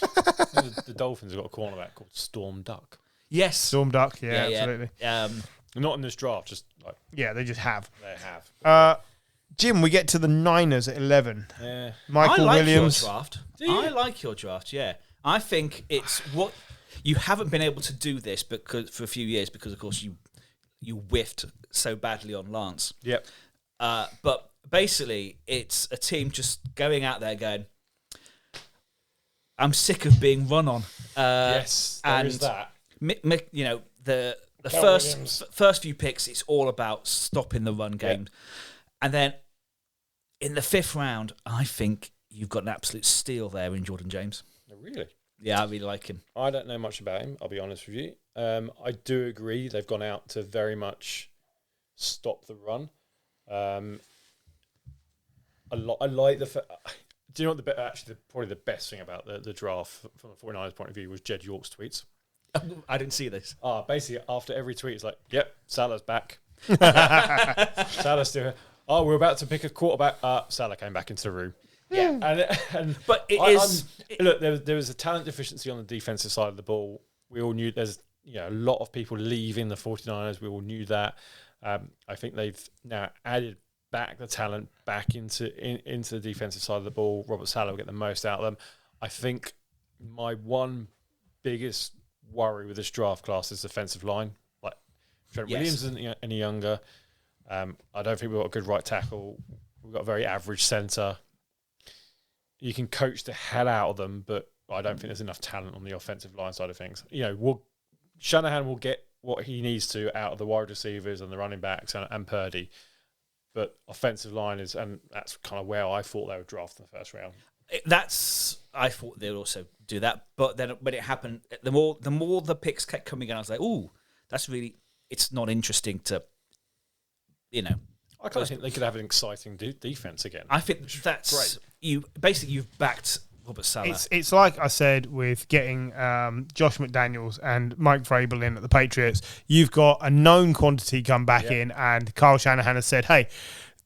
The Dolphins have got a cornerback called Storm Duck. Yes. Storm Duck, absolutely. Not in this draft, just like... Yeah, they just have. They have. Jim, we get to the Niners at 11. Yeah. Michael Williams. Your draft. I like your draft, yeah. I think it's what... You haven't been able to do this for a few years because, of course, you whiffed so badly on Lance. Yep. But basically, it's a team just going out there going, I'm sick of being run on. Yes, there is that. The first few picks, it's all about stopping the run game. Yep. And then in the fifth round, I think you've got an absolute steal there in Jordan James. Oh, really? Yeah, I really like him. I don't know much about him, I'll be honest with you. I do agree they've gone out to very much stop the run. I like the fact... Do you know what probably the best thing about the draft from the 49ers point of view was Jed York's tweets? I didn't see this. Basically, after every tweet, it's like, yep, Salah's back. Salah's still here. Oh, we're about to pick a quarterback. Salah came back into the room. Yeah, but look, there was a talent deficiency on the defensive side of the ball. We all knew there's a lot of people leaving the 49ers. We all knew that. I think they've now added back the talent back into the defensive side of the ball. Robert Saleh will get the most out of them. I think my one biggest worry with this draft class is defensive line. Like Trent Williams isn't any younger. I don't think we've got a good right tackle. We've got a very average centre. You can coach the hell out of them, but I don't think there's enough talent on the offensive line side of things. Shanahan will get what he needs to out of the wide receivers and the running backs and Purdy, but offensive line and that's kind of where I thought they would draft in the first round. I thought they would also do that, but then when it happened, the more the picks kept coming in, I was like, "Ooh, that's really." It's not interesting to, I kind of think they could have an exciting defense again. I think that's great. You've backed Robert Saleh. It's like I said with getting Josh McDaniels and Mike Vrabel in at the Patriots. You've got a known quantity come back in, and Kyle Shanahan has said, "Hey,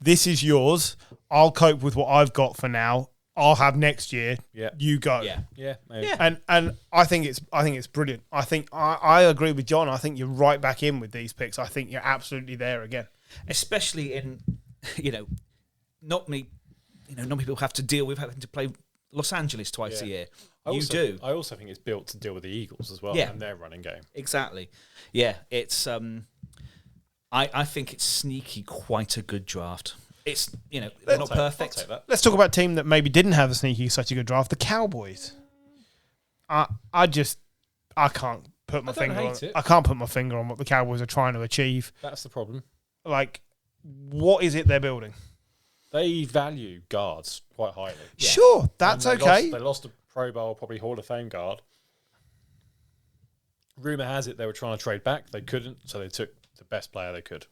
this is yours. I'll cope with what I've got for now. I'll have next year. Yeah. You go." Yeah. And I think it's brilliant. I think I agree with John. I think you're right back in with these picks. I think you're absolutely there again, especially in not many people have to deal with having to play Los Angeles twice a year. I also think it's built to deal with the Eagles as well and their running game. Exactly. Yeah, it's. I think it's sneaky quite a good draft. It's they're not perfect. I'll take that. Let's talk about a team that maybe didn't have such a good draft. The Cowboys. I can't put my I don't finger on hate it. I can't put my finger on what the Cowboys are trying to achieve. That's the problem. Like, what is it they're building? They value guards quite highly. Yeah. Sure, that's okay. They lost a Pro Bowl, probably Hall of Fame guard. Rumour has it they were trying to trade back. They couldn't, so they took the best player they could.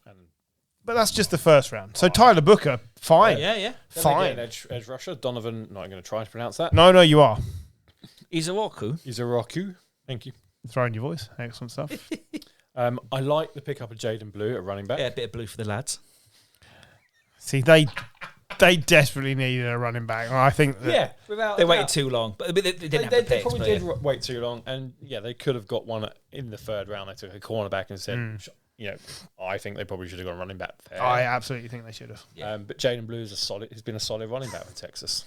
But that's just the first round. So Tyler Booker, fine. Yeah. Fine. Edge rusher. Donovan, not going to try to pronounce that. No, you are. Izuaku. Thank you. Throwing your voice. Excellent stuff. I like the pickup of Jaden Blue at running back. Yeah, a bit of blue for the lads. See, they desperately needed a running back. I think that they waited too long, but they didn't have the picks. They probably did wait too long, and they could have got one in the third round. They took a cornerback and said, I think they probably should have gone running back there. I absolutely think they should have. Yeah. But Jaden Blue has been a solid running back for Texas.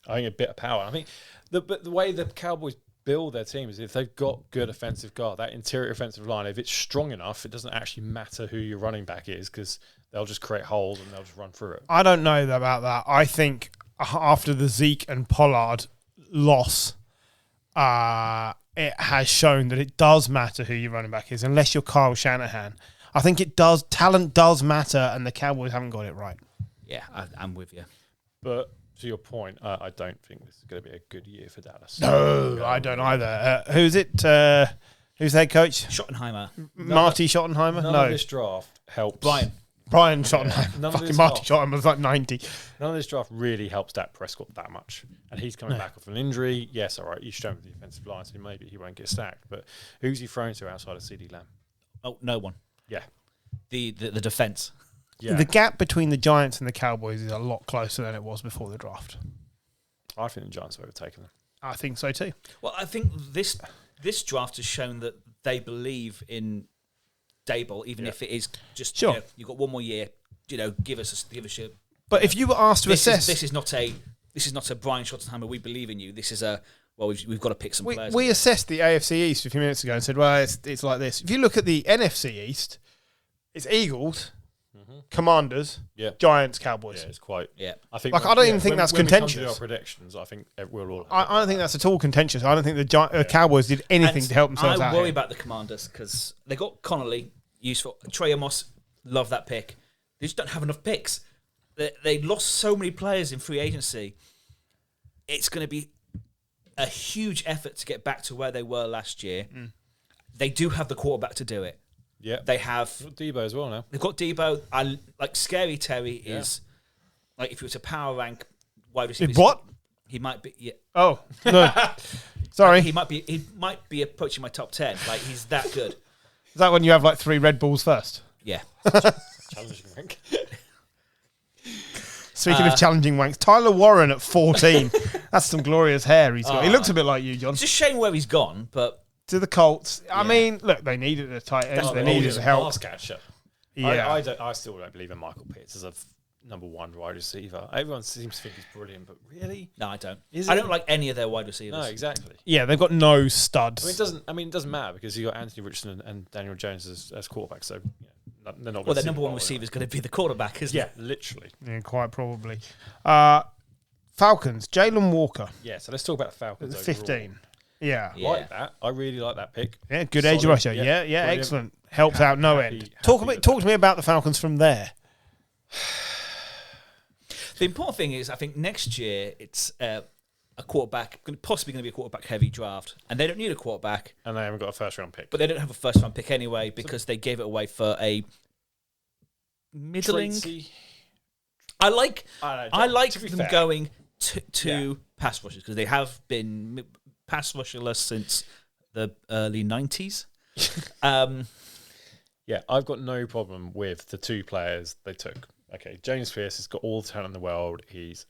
I think a bit of power. I think the way the Cowboys build their team is if they've got good offensive guard, that interior offensive line, if it's strong enough, it doesn't actually matter who your running back is because they'll just create holes and they'll just run through it. I don't know about that. I think after the Zeke and Pollard loss, it has shown that it does matter who your running back is, unless you're Kyle Shanahan. I think it does. Talent does matter, and the Cowboys haven't got it right. Yeah, I'm with you. But to your point, I don't think this is going to be a good year for Dallas. No, I don't either. Who's it? Who's the head coach? Schottenheimer. Marty Schottenheimer? None No. of this draft helps. Brian Schottenheimer. Fucking Marty Schottenheimer's like 90. None of this draft really helps Dak Prescott that much. And he's coming back off an injury. Yes, all right, he's shown with the offensive line, so maybe he won't get sacked. But who's he throwing to outside of CD Lamb? Oh, no one. Yeah. The defense. Yeah. The gap between the Giants and the Cowboys is a lot closer than it was before the draft. I think the Giants have overtaken them. I think so too. Well, I think this draft has shown that they believe in Dable, even if it is just you've got one more year. Give us a. But if you were asked to assess, this is not a Brian Schottenheimer. We believe in you. This is we've got to pick some players. We assessed the AFC East a few minutes ago and said, well, it's like this. If you look at the NFC East, it's Eagles, Commanders, Giants, Cowboys. Yeah, it's quite. Yeah, I think. I don't even think that's contentious. When we come to our predictions, I think we'll all. I don't think that's at all contentious. I don't think the Cowboys did anything to help themselves out. I worry about the Commanders because they got Connolly, useful. Trey Amos, love that pick. They just don't have enough picks. They lost so many players in free agency. It's going to be a huge effort to get back to where they were last year. They do have the quarterback to do it. Yeah, they have. They've got Debo as well now. They've got Debo. I like Scary Terry is like if you were to power rank wide receivers. What? He might be. Yeah. Oh no, sorry. He might be approaching my top 10. Like he's that good. Is that when you have like 3 Red Bulls first? Yeah. Challenging rank. Speaking of challenging wanks, Tyler Warren at 14. That's some glorious hair he's got. He looks a bit like you, John. It's a shame where he's gone, but. To the Colts. I mean, look, they needed a tight end. They needed help. Pass catcher. Yeah. I still don't believe in Michael Pitts as a number 1 wide receiver. Everyone seems to think he's brilliant, but really? No, I don't. I don't like any of their wide receivers. No, exactly. Yeah, they've got no studs. I mean, it doesn't matter because you got Anthony Richardson and Daniel Jones as quarterbacks, so they're not. Well, their number 1 receiver is going to be the quarterback, isn't it? Yeah, literally. Yeah, quite probably. Falcons, Jalen Walker. Yeah, so let's talk about the Falcons. 15. Yeah. Like that. I really like that pick. Yeah, good edge rusher. Yeah, excellent. Helps out no end. Talk to me about the Falcons from there. The important thing is, I think next year it's a quarterback, possibly going to be a quarterback-heavy draft, and they don't need a quarterback. And they haven't got a first-round pick. But they don't have a first-round pick anyway because they gave it away for a middling. I like them going to pass rushers because they have been pass rusherless since the early 90s. Yeah, I've got no problem with the 2 players they took. Okay, James Pierce has got all the talent in the world. He's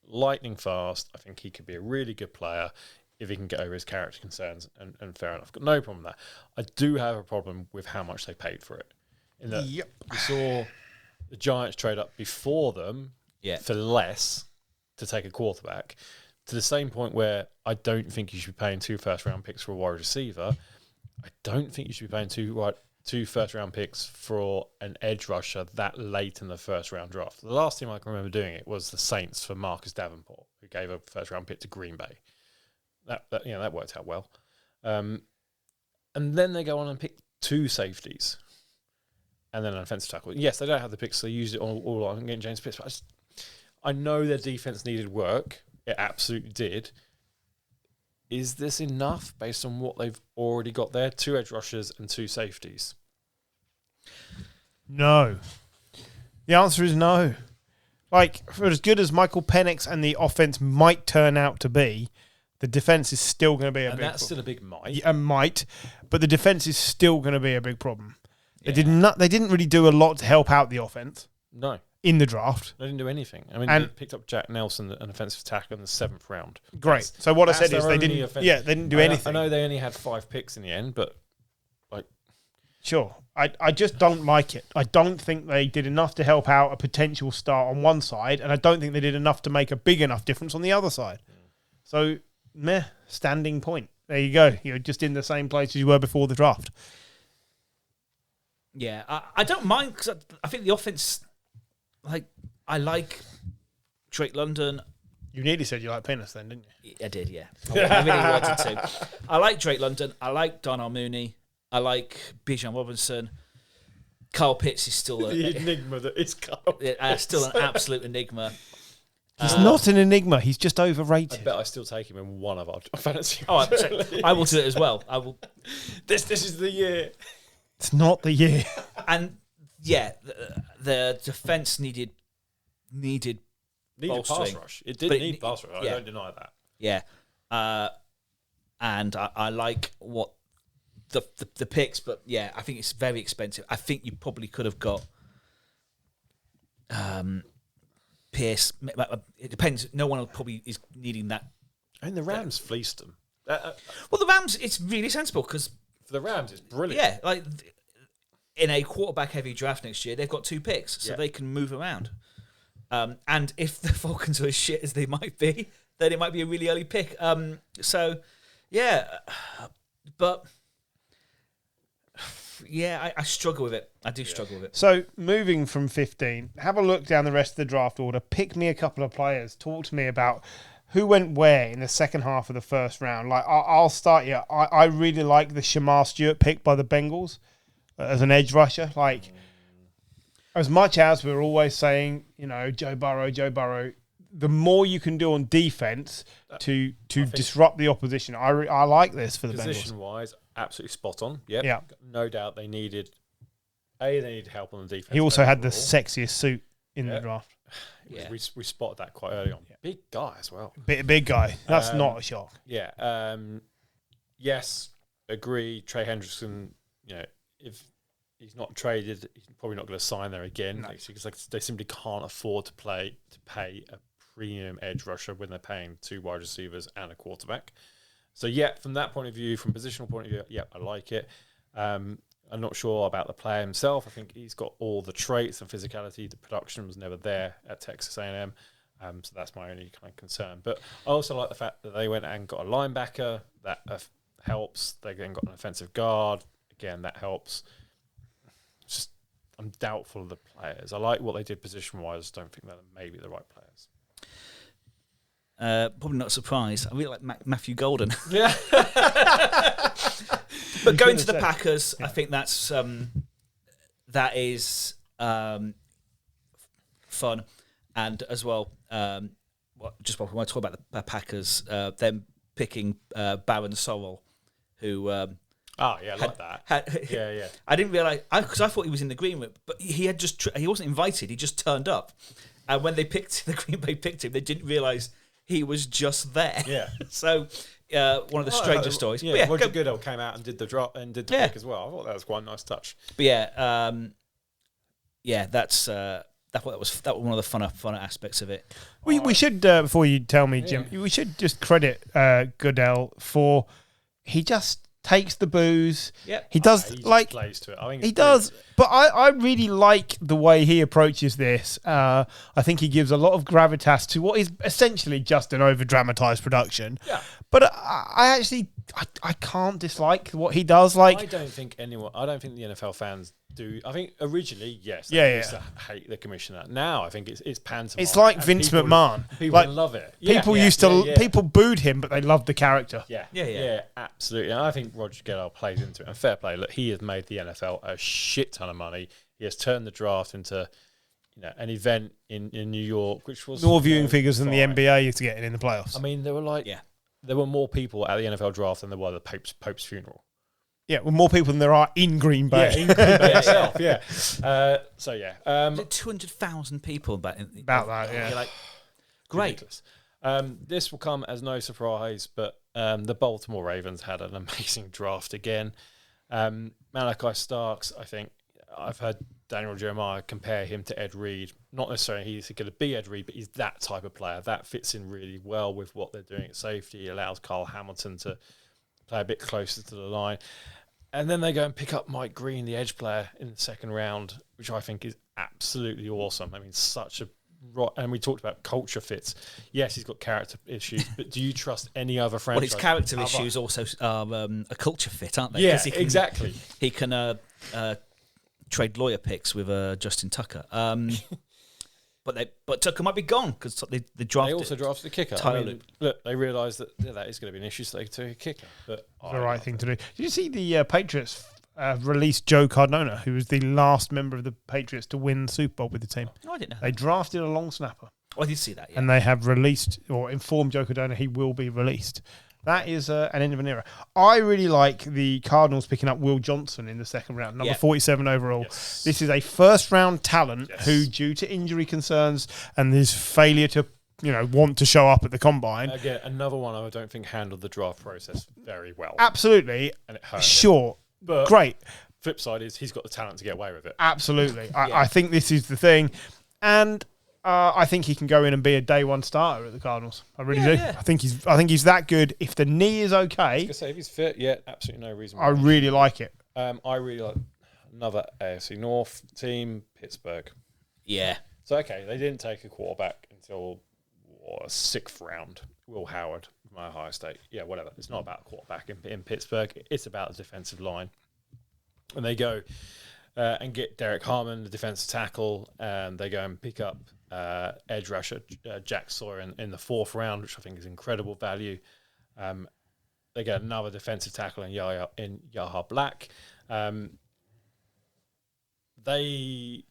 lightning fast. I think he could be a really good player if he can get over his character concerns, and fair enough. Got no problem with that. I do have a problem with how much they paid for it. In that we saw the Giants trade up before them for less to take a quarterback, to the same point where I don't think you should be paying 2 first-round picks for a wide receiver. I don't think you should be paying 2 first-round picks for an edge rusher that late in the first-round draft. The last team I can remember doing it was the Saints for Marcus Davenport, who gave a first-round pick to Green Bay. That worked out well. And then they go on and pick 2 safeties. And then an offensive tackle. Yes, they don't have the picks, so they used it all on getting James Pitts. But I know their defense needed work. It absolutely did. Is this enough based on what they've already got there? 2 edge rushers and 2 safeties. No. The answer is no. Like, for as good as Michael Penix and the offense might turn out to be, the defense is still going to be a big problem. And that's still a big might. Yeah, might. But the defense is still going to be a big problem. They didn't really do a lot to help out the offense. No. In the draft. They didn't do anything. I mean, they picked up Jack Nelson, an offensive tackle, in the 7th round. Great. So what I said is they didn't do anything. I know they only had 5 picks in the end, but like... Sure. I just don't like it. I don't think they did enough to help out a potential start on one side, and I don't think they did enough to make a big enough difference on the other side. So, standing point. There you go. You're just in the same place as you were before the draft. Yeah, I don't mind because I think the offense, like, I like Drake London. You nearly said you liked Pennis then, didn't you? I did, yeah. I really wanted to. I like Drake London. I like Darnell Mooney. I like Bijan Robinson. Kyle Pitts is still the enigma that is Kyle. Still an absolute enigma. He's not an enigma. He's just overrated. I bet I still take him in one of our fantasy. Oh, I will do it as well. I will. This is the year. It's not the year. And yeah, the defense needed pass rush. It did need pass rush. I don't deny that. Yeah, and I like what the picks, but yeah, I think it's very expensive. I think you probably could have got Pierce. It depends. No one probably is needing that. I mean, the Rams fleeced them. Well, the Rams, it's really sensible because for the Rams, it's brilliant. Yeah, like in a quarterback-heavy draft next year, they've got 2 picks, so they can move around. And if the Falcons are as shit as they might be, then it might be a really early pick. So, yeah, but yeah, I struggle with it. I do struggle with it. So, moving from 15, have a look down the rest of the draft order. Pick me a couple of players. Talk to me about who went where in the second half of the first round. Like, I'll start here. I really like the Shamar Stewart pick by the Bengals as an edge rusher. Like, as much as we're always saying, Joe Burrow, the more you can do on defense to disrupt the opposition. I like this for the Bengals. Position-wise, absolutely spot on. Yep. Yeah. No doubt they needed help on the defense. He also had the sexiest suit in the draft. Yeah. We spotted that quite early on. Yeah. Big guy as well. Big guy. That's not a shock. Yeah. Yes, agree. Trey Hendrickson, if he's not traded, he's probably not going to sign there again because they simply can't afford to pay a premium edge rusher when they're paying 2 wide receivers and a quarterback. So, yeah, from that point of view, from positional point of view, yeah, I like it. I'm not sure about the player himself. I think he's got all the traits and physicality. The production was never there at Texas A&M. So that's my only kind of concern. But I also like the fact that they went and got a linebacker. That helps. They then got an offensive guard. Again, that helps. Just I'm doubtful of the players. I like what they did position-wise. Don't think they're maybe the right players. Probably not surprised. I really like Matthew Golden. Yeah. But going to the Packers, I think that is fun. And as well, just when I talk about the Packers, them picking Baron Sorrell, who... I like that. Yeah. I didn't realise, because I thought he was in the Green Room, but he had he wasn't invited, he just turned up. And when the Green Bay picked him, they didn't realise he was just there. Yeah. So, one of the strangest stories. Yeah, Roger Goodell came out and did the drop and did the pick as well. I thought that was quite a nice touch. But that's... I thought that was one of the funner aspects of it. We should, before you tell me, Jim, we should just credit Goodell for he just takes the booze. Yeah, he does plays to it. I think he does. But I really like the way he approaches this. I think he gives a lot of gravitas to what is essentially just an over-dramatized production. Yeah. But I can't dislike what he does. Like, I don't think the NFL fans do. I think originally, yes, they used to hate the commissioner. Now I think it's pantomime. It's like Vince McMahon. People love it. People booed him, but they loved the character. Yeah, absolutely. And I think Roger Goodell plays into it. And fair play. Look, he has made the NFL a shit ton of money. He has turned the draft into an event in New York, which was more viewing figures than the NBA used to get in the playoffs. I mean, there were more people at the NFL draft than there were the Pope's funeral. Yeah, well, more people than there are in Green Bay. Yeah, in Green Bay itself, yeah. 200,000 people about that, yeah. You're like, great. This will come as no surprise, but the Baltimore Ravens had an amazing draft again. Malachi Starks, I think, I've heard Daniel Jeremiah compare him to Ed Reed. Not necessarily he's going to be Ed Reed, but he's that type of player. That fits in really well with what they're doing at safety. He allows Kyle Hamilton to play a bit closer to the line. And then they go and pick up Mike Green, the edge player, in the second round, which I think is absolutely awesome. I mean, and we talked about culture fits. Yes, he's got character issues, but do you trust any other franchise? Well, his character issues also are a culture fit, aren't they? Yeah, exactly. He can trade lawyer picks with Justin Tucker. But Tucker might be gone because they drafted. They also drafted the kicker. Look, they realised that is going to be an issue, so they took a kicker. But the right thing to do. Did you see the Patriots released Joe Cardona, who was the last member of the Patriots to win the Super Bowl with the team? Oh, I didn't know. They drafted a long snapper. Oh, I did see that. Yeah. And they have released or informed Joe Cardona he will be released. That is an end of an era. I really like the Cardinals picking up Will Johnson in the second round, number 47 overall. Yes. This is a first-round talent who, due to injury concerns and his failure to want to show up at the combine. Again, another one I don't think handled the draft process very well. Absolutely. And it hurt sure. But great. Flip side is he's got the talent to get away with it. Absolutely. I think this is the thing. And I think he can go in and be a day one starter at the Cardinals. I really do. Yeah. I think he's that good. If the knee is okay, I was gonna say, if he's fit, absolutely no reason. I really like it. I really like another AFC North team, Pittsburgh. Yeah. So they didn't take a quarterback until sixth round. Will Howard from Ohio State. Yeah, whatever. It's not about quarterback in Pittsburgh. It's about the defensive line. And they go and get Derek Harmon, the defensive tackle, and they go and pick up edge rusher Jack Sawyer in the fourth round, which I think is incredible value. They get another defensive tackle in Yaha Black. They,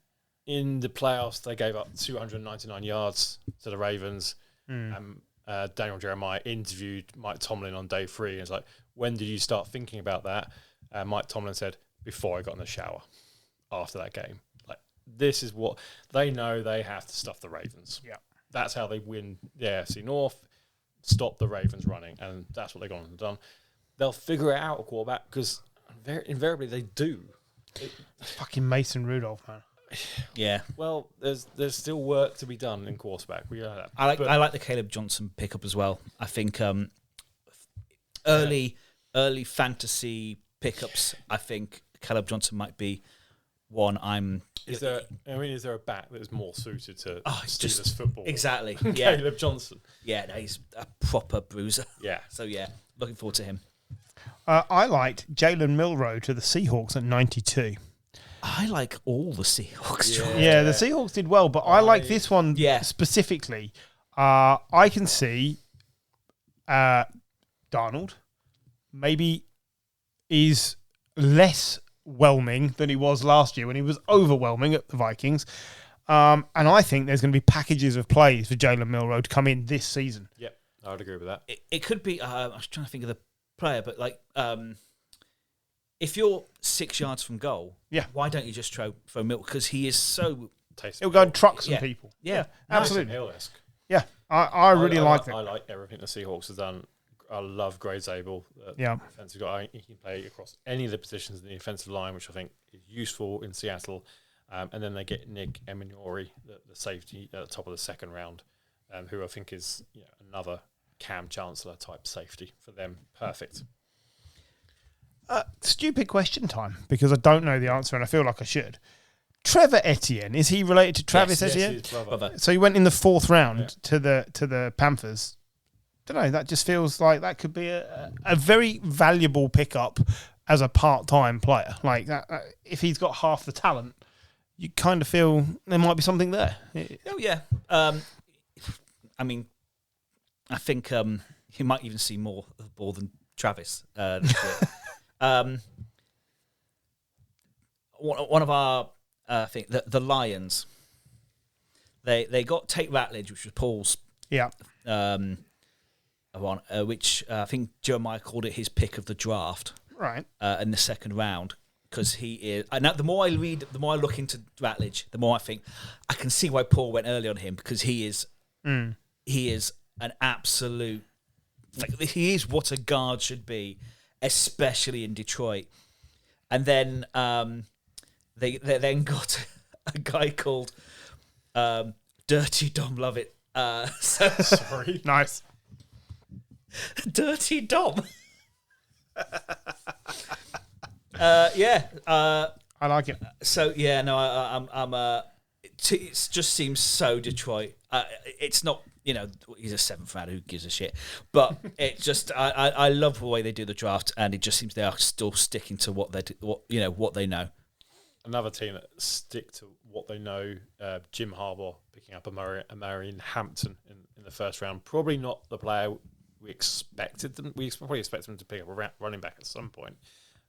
in the playoffs, they gave up 299 yards to the Ravens. Daniel Jeremiah interviewed Mike Tomlin on day 3 and was like, when did you start thinking about that? Mike Tomlin said, before I got in the shower after that game. Like, this is what they know. They have to stuff the Ravens. Yeah, that's how they win the AFC North, stop the Ravens running, and that's what they're going to do. They'll figure it out a quarterback because invariably they do. Fucking Mason Rudolph, man. Yeah. Well, there's still work to be done in quarterback. We know that. I like the Caleb Johnson pickup as well. I think early fantasy pickups. I think Caleb Johnson might be one. Is there a back that is more suited to Steelers football? Exactly. Yeah. Caleb Johnson. Yeah, no, he's a proper bruiser. Yeah. So looking forward to him. I liked Jalen Milroe to the Seahawks at 92. I like all the Seahawks. Yeah, the Seahawks did well, but I like this one specifically. I can see Darnold maybe is less whelming than he was last year when he was overwhelming at the Vikings. And I think there's going to be packages of plays for Jalen Milroe to come in this season. Yep, I would agree with that. It could be, I was trying to think of the player, but if you're 6 yards from goal, why don't you just throw Milroe? Because he is so... He'll go and truck some people. Yeah, absolutely. Hill-esque. Yeah, I really like it. I like everything the Seahawks have done. I love Grade Zabel, defensive guy. He can play across any of the positions in the offensive line, which I think is useful in Seattle. And then they get Nick Eminori, the safety at the top of the second round, who I think is another Cam Chancellor type safety for them. Perfect. Stupid question time, because I don't know the answer and I feel like I should. Trevor Etienne, is he related to Travis Etienne? Yes, his brother. So he went in the fourth round to the Panthers. don't know. That just feels like that could be a very valuable pickup as a part-time player. Like that, if he's got half the talent, you kind of feel there might be something there. Oh yeah. I mean, I think you might even see more of the ball than Travis. One of our the Lions. They got Tate Ratledge, which was Paul's. Yeah. One, which I think Jeremiah called it his pick of the draft. Right. In the second round, because he is. Now, the more I read, the more I look into Ratledge, the more I think I can see why Paul went early on him, because he is an absolute. Like, he is what a guard should be, especially in Detroit. And then they then got a guy called Dirty Dom Lovett. Sorry. Nice. Dirty Dom. Yeah. I like it. So yeah, no, I'm. It just seems so Detroit. It's not. He's a seventh rounder. Who gives a shit? But it just. I love the way they do the draft, and it just seems they are still sticking to what they know. Another team that stick to what they know. Jim Harbaugh picking up a Marion Hampton in the first round. Probably not the player we expected them. We probably expected them to pick up a running back at some point.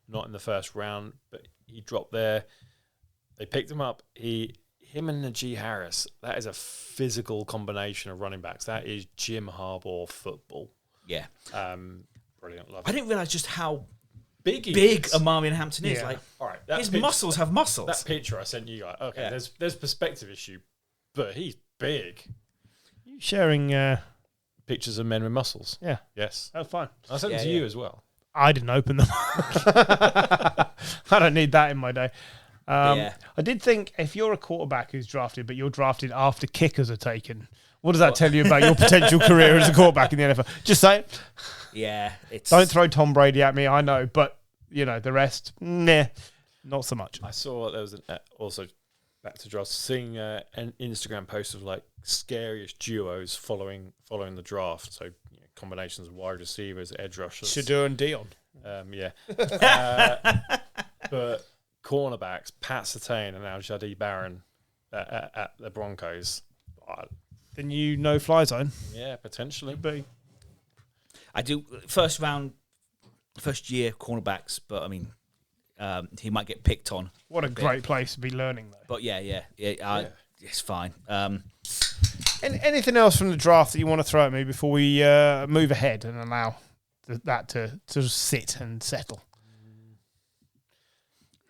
Not in the first round, but he dropped there. They picked him up. Him and Najee Harris. That is a physical combination of running backs. That is Jim Harbaugh football. Yeah. Brilliant. Love I it. didn't realize just how big Marion Hampton is. Yeah. Like, all right, his muscles have muscles. That picture I sent you guys. Okay, Yeah. there's perspective issue, but he's big. You sharing Pictures of men with muscles. Yeah. Yes. Oh, fine. I sent them to you as well. I didn't open them. I don't need that in my day. I did think, if you're a quarterback who's drafted, but you're drafted after kickers are taken, what does that tell you about your potential career as a quarterback in the NFL? Just saying. Yeah. Don't throw Tom Brady at me, I know, but, the rest, nah, not so much. I saw there was also, back to draft, seeing an Instagram post of like scariest duos following the draft. So combinations of wide receivers, edge rushers. Shedeur and Dion. Yeah. But cornerbacks, Pat Surtain and now Jahdae Barron at the Broncos. The no-fly zone. Yeah, potentially. I do first year cornerbacks, but I mean, he might get picked on. What a great place to be learning, though. But yeah, it's fine. Anything else from the draft that you want to throw at me before we move ahead and allow that to sit and settle?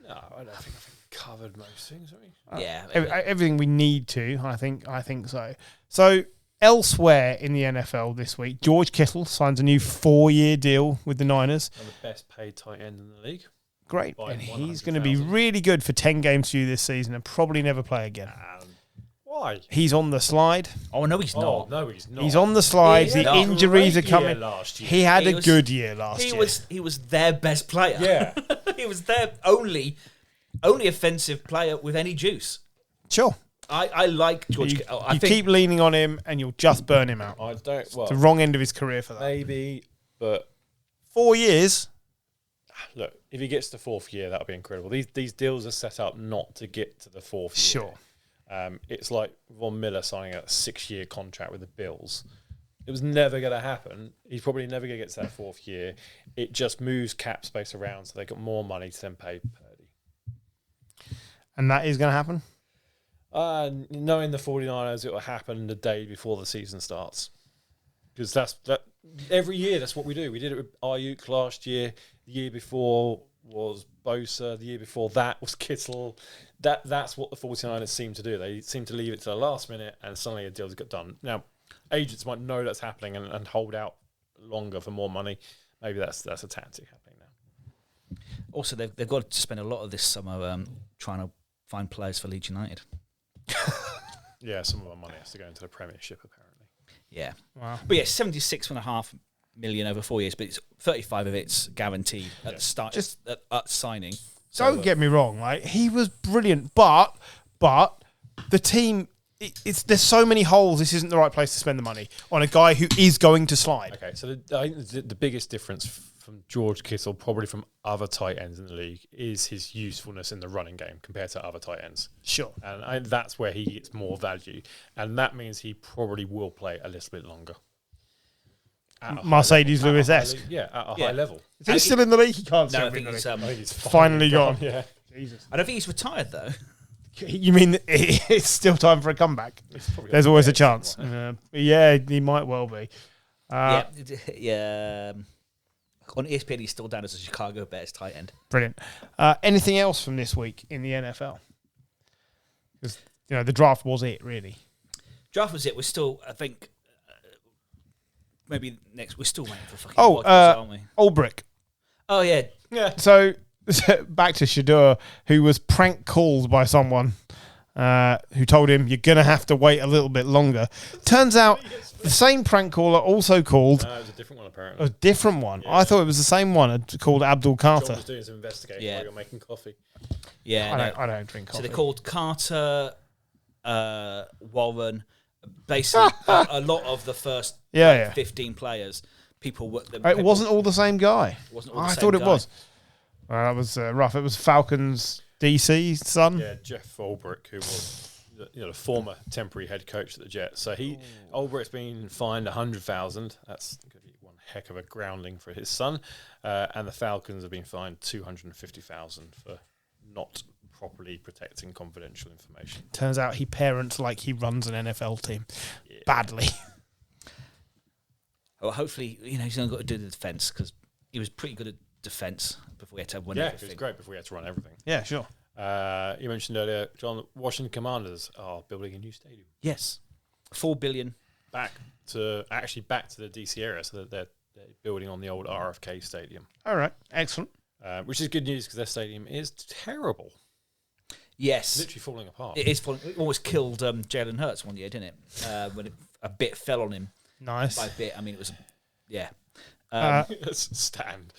No, I don't think I've covered most things. Yeah, everything we need to. I think so. So elsewhere in the NFL this week, George Kittle signs a new 4-year deal with the Niners. And the best paid tight end in the league. Great, and he's going to be really good for 10 games for you this season and probably never play again. Why? He's on the slide. Oh no, he's not. No, he's not. He's on the slide. The injuries are coming. Last year. He had a good year last year. He was their best player. Yeah. He was their only offensive player with any juice. Sure. I like George Kittle. You keep leaning on him and you'll just burn him out. I don't. Well, it's the wrong end of his career for that. Maybe, but 4 years. Look, if he gets to 4th year, that'll be incredible. These deals are set up not to get to the 4th year. Sure. It's like Von Miller signing a 6-year contract with the Bills. It was never going to happen. He's probably never going to get to that 4th year. It just moves cap space around so they got more money to then pay Purdy. And that is going to happen? Knowing the 49ers, it will happen the day before the season starts. Because that every year, that's what we do. We did it with Ayuk last year. The year before was Bosa. The year before that was Kittle. That's what the 49ers seem to do. They seem to leave it to the last minute and suddenly a deal's got done. Now, agents might know that's happening and hold out longer for more money. Maybe that's a tactic happening now. Also, they've got to spend a lot of this summer trying to find players for Leeds United. Yeah, some of our money has to go into the Premiership, apparently. Yeah. Wow. But yeah, 76.5 million over 4 years, but it's 35 of it's guaranteed at the start, just at signing. Don't get me wrong, right? He was brilliant, but the team there's so many holes. This isn't the right place to spend the money on a guy who is going to slide. Okay, so I think the biggest difference from George Kittle, probably from other tight ends in the league, is his usefulness in the running game compared to other tight ends. Sure. And that's where he gets more value. And that means he probably will play a little bit longer. Mercedes Lewis-esque. At a high level. Is he still in the league? He can't No, still I be in think the league. he's Finally gone. Yeah. Jesus. I don't think he's retired though. You mean it's still time for a comeback? There's always a chance. Yeah, he might well be. Yeah. On ESPN, he's still down as a Chicago Bears tight end. Brilliant. Anything else from this week in the NFL? Because the draft was it, really. Draft was it. We're still, I think, maybe next. We're still waiting for fucking podcast, aren't we? Ulbrich. Oh yeah. So back to Shedeur, who was prank called by someone who told him you're gonna have to wait a little bit longer. Turns out the same prank caller also called. No, it was a different one apparently. A different one. Yeah. I thought it was the same one called Abdul Carter. John was doing some investigating while you're making coffee. Yeah, I don't drink coffee. So they called Carter, Warren, basically a lot of the first 15 players. People were. It wasn't all the same guy. I thought it was. That was rough. It was Falcons DC son. Yeah, Jeff Ulbrich, who was the former temporary head coach at the Jets. So Ulbrich's been fined $100,000. That's going to be one heck of a grounding for his son. And the Falcons have been fined $250,000 for not properly protecting confidential information. Turns out he parents like he runs an NFL team badly. Well, hopefully, he's only got to do the defense because he was pretty good at defense before we had to win everything. Yeah, it was great before we had to run everything. Yeah, sure. You mentioned earlier, John, Washington Commanders are building a new stadium. Yes. $4 billion. Back to the DC area, so that they're building on the old RFK Stadium. All right, excellent. Which is good news because their stadium is terrible. Yes. Literally falling apart. It is falling. It almost killed Jalen Hurts one year, didn't it? When a bit fell on him. Nice. By bit, I mean, it was, Stand.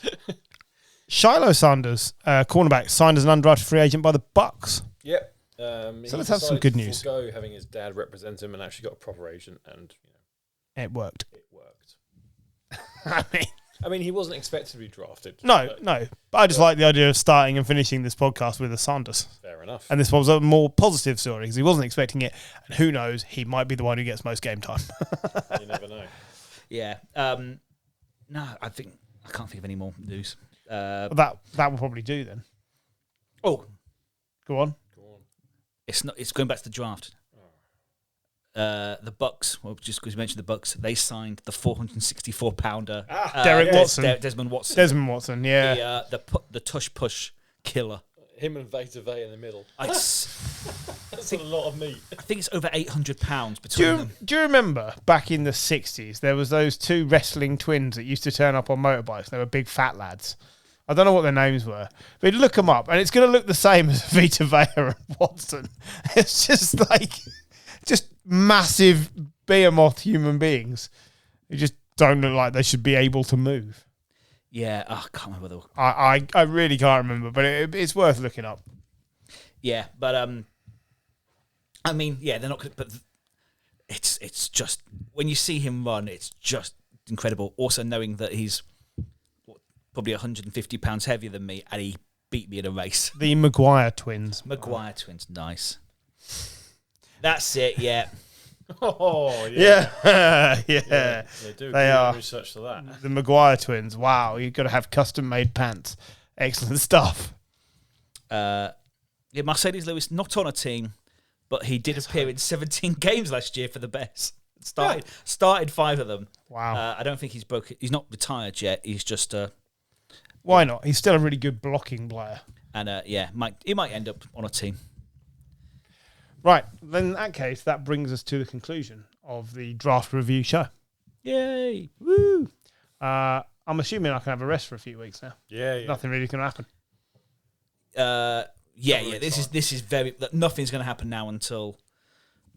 Shiloh Sanders, cornerback, signed as an undrafted free agent by the Bucks. Yep. So let's have some good news. Go having his dad represent him and actually got a proper agent, and it worked. It worked. I mean, he wasn't expected to be drafted. No. But I just like the idea of starting and finishing this podcast with a Sanders. Fair enough. And this was a more positive story because he wasn't expecting it. And who knows, he might be the one who gets most game time. You never know. Yeah. No, I can't think of any more news. That will probably do then. Oh. Go on. It's going back to the draft. The Bucks, just because you mentioned the Bucks, they signed the 464-pounder Derek Watson. Desmond Watson. Desmond Watson, yeah. The tush push killer. Him and Veta Vey in the middle. That's a lot of meat. I think it's over 800 pounds between them. Do you remember back in the 60s, there was those two wrestling twins that used to turn up on motorbikes? They were big fat lads. I don't know what their names were, but look them up, and it's going to look the same as Vita Vea and Watson. It's just massive behemoth human beings who just don't look like they should be able to move. Yeah, I can't remember. I really can't remember, but it's worth looking up. Yeah, but I mean, yeah, they're not. But it's just when you see him run, it's just incredible. Also, knowing that he's probably 150 pounds heavier than me, and he beat me in a race. The Maguire twins. Maguire twins, nice. That's it. Yeah. Oh yeah. Yeah. They are research to that. The Maguire twins. Wow, you've got to have custom-made pants. Excellent stuff. Mercedes Lewis not on a team, but he did appear in 17 games last year for the Bears. Started 5 of them. Wow. I don't think he's broken. He's not retired yet. He's just. Why not? He's still a really good blocking player. And he might end up on a team. Right. Then in that case, that brings us to the conclusion of the draft review show. Yay! Woo! I'm assuming I can have a rest for a few weeks now. Yeah. Nothing really can happen. This is very. Nothing's going to happen now until.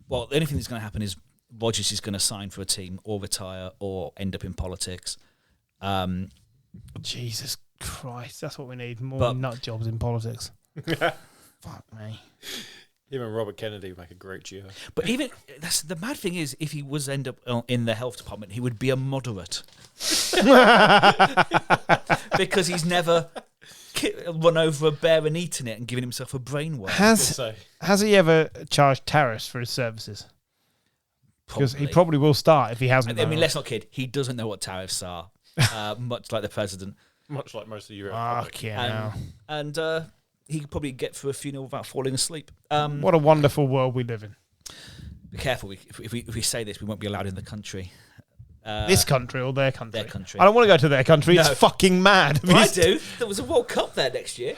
Well, the only thing that's going to happen is Rodgers is going to sign for a team or retire or end up in politics. Jesus Christ, that's what we need. More nut jobs in politics. Fuck me. Him and Robert Kennedy would make a great duo. But even the mad thing is, if he was end up in the health department, he would be a moderate because he's never run over a bear and eaten it and given himself a brainwave. Has he ever charged tariffs for his services? Because he probably will start if he hasn't. I mean, let's not kid. He doesn't know what tariffs are, much like the president. Much like most of Europe. And he could probably get through a funeral without falling asleep. What a wonderful world we live in. Be careful. If we say this, we won't be allowed in the country. This country or their country? Their country. I don't want to go to their country. No. It's fucking mad. Well, I do. There was a World Cup there next year.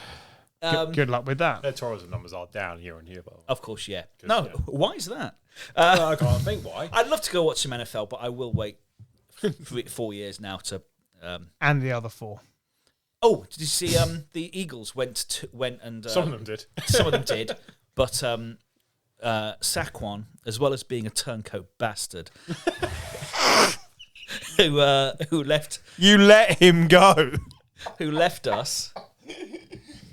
Good luck with that. Their tourism numbers are down year on year. Of course, yeah. No, yeah. Why is that? I can't think why. I'd love to go watch some NFL, but I will wait 4 years now to... and the other 4. Oh, did you see the Eagles went and... some of them did. Some of them did. But Saquon, as well as being a turncoat bastard, who left... You let him go. Who left us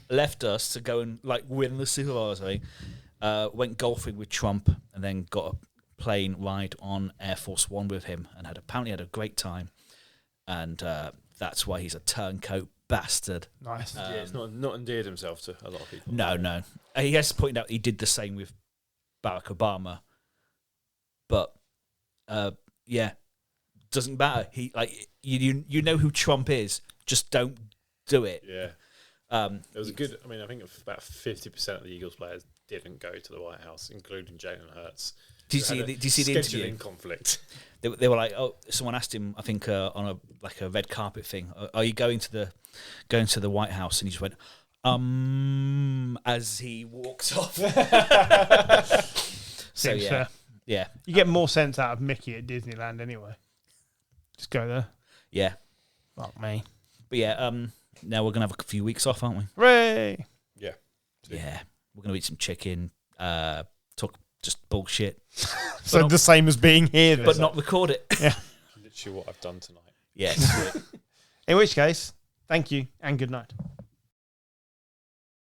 to go and win the Super Bowl or something, went golfing with Trump and then got a plane ride on Air Force One with him and apparently had a great time. And that's why he's a turncoat bastard. Nice. He's not endeared himself to a lot of people. No. He has pointed out he did the same with Barack Obama. But, doesn't matter. He you know who Trump is. Just don't do it. Yeah. It was a good... I mean, I think about 50% of the Eagles players didn't go to the White House, including Jalen Hurts. Did you see the interview? Conflict. They were like, someone asked him, I think, on a red carpet thing, are you going to the White House? And he just went, as he walked off. So yeah. You get more sense out of Mickey at Disneyland anyway. Just go there. Yeah. Fuck me. But yeah, now we're gonna have a few weeks off, aren't we? Hooray! Yeah. Yeah. We're gonna eat some chicken, talk just bullshit. So the same as being here, but not record it. Yeah. Literally what I've done tonight. Yes. In which case, thank you and good night.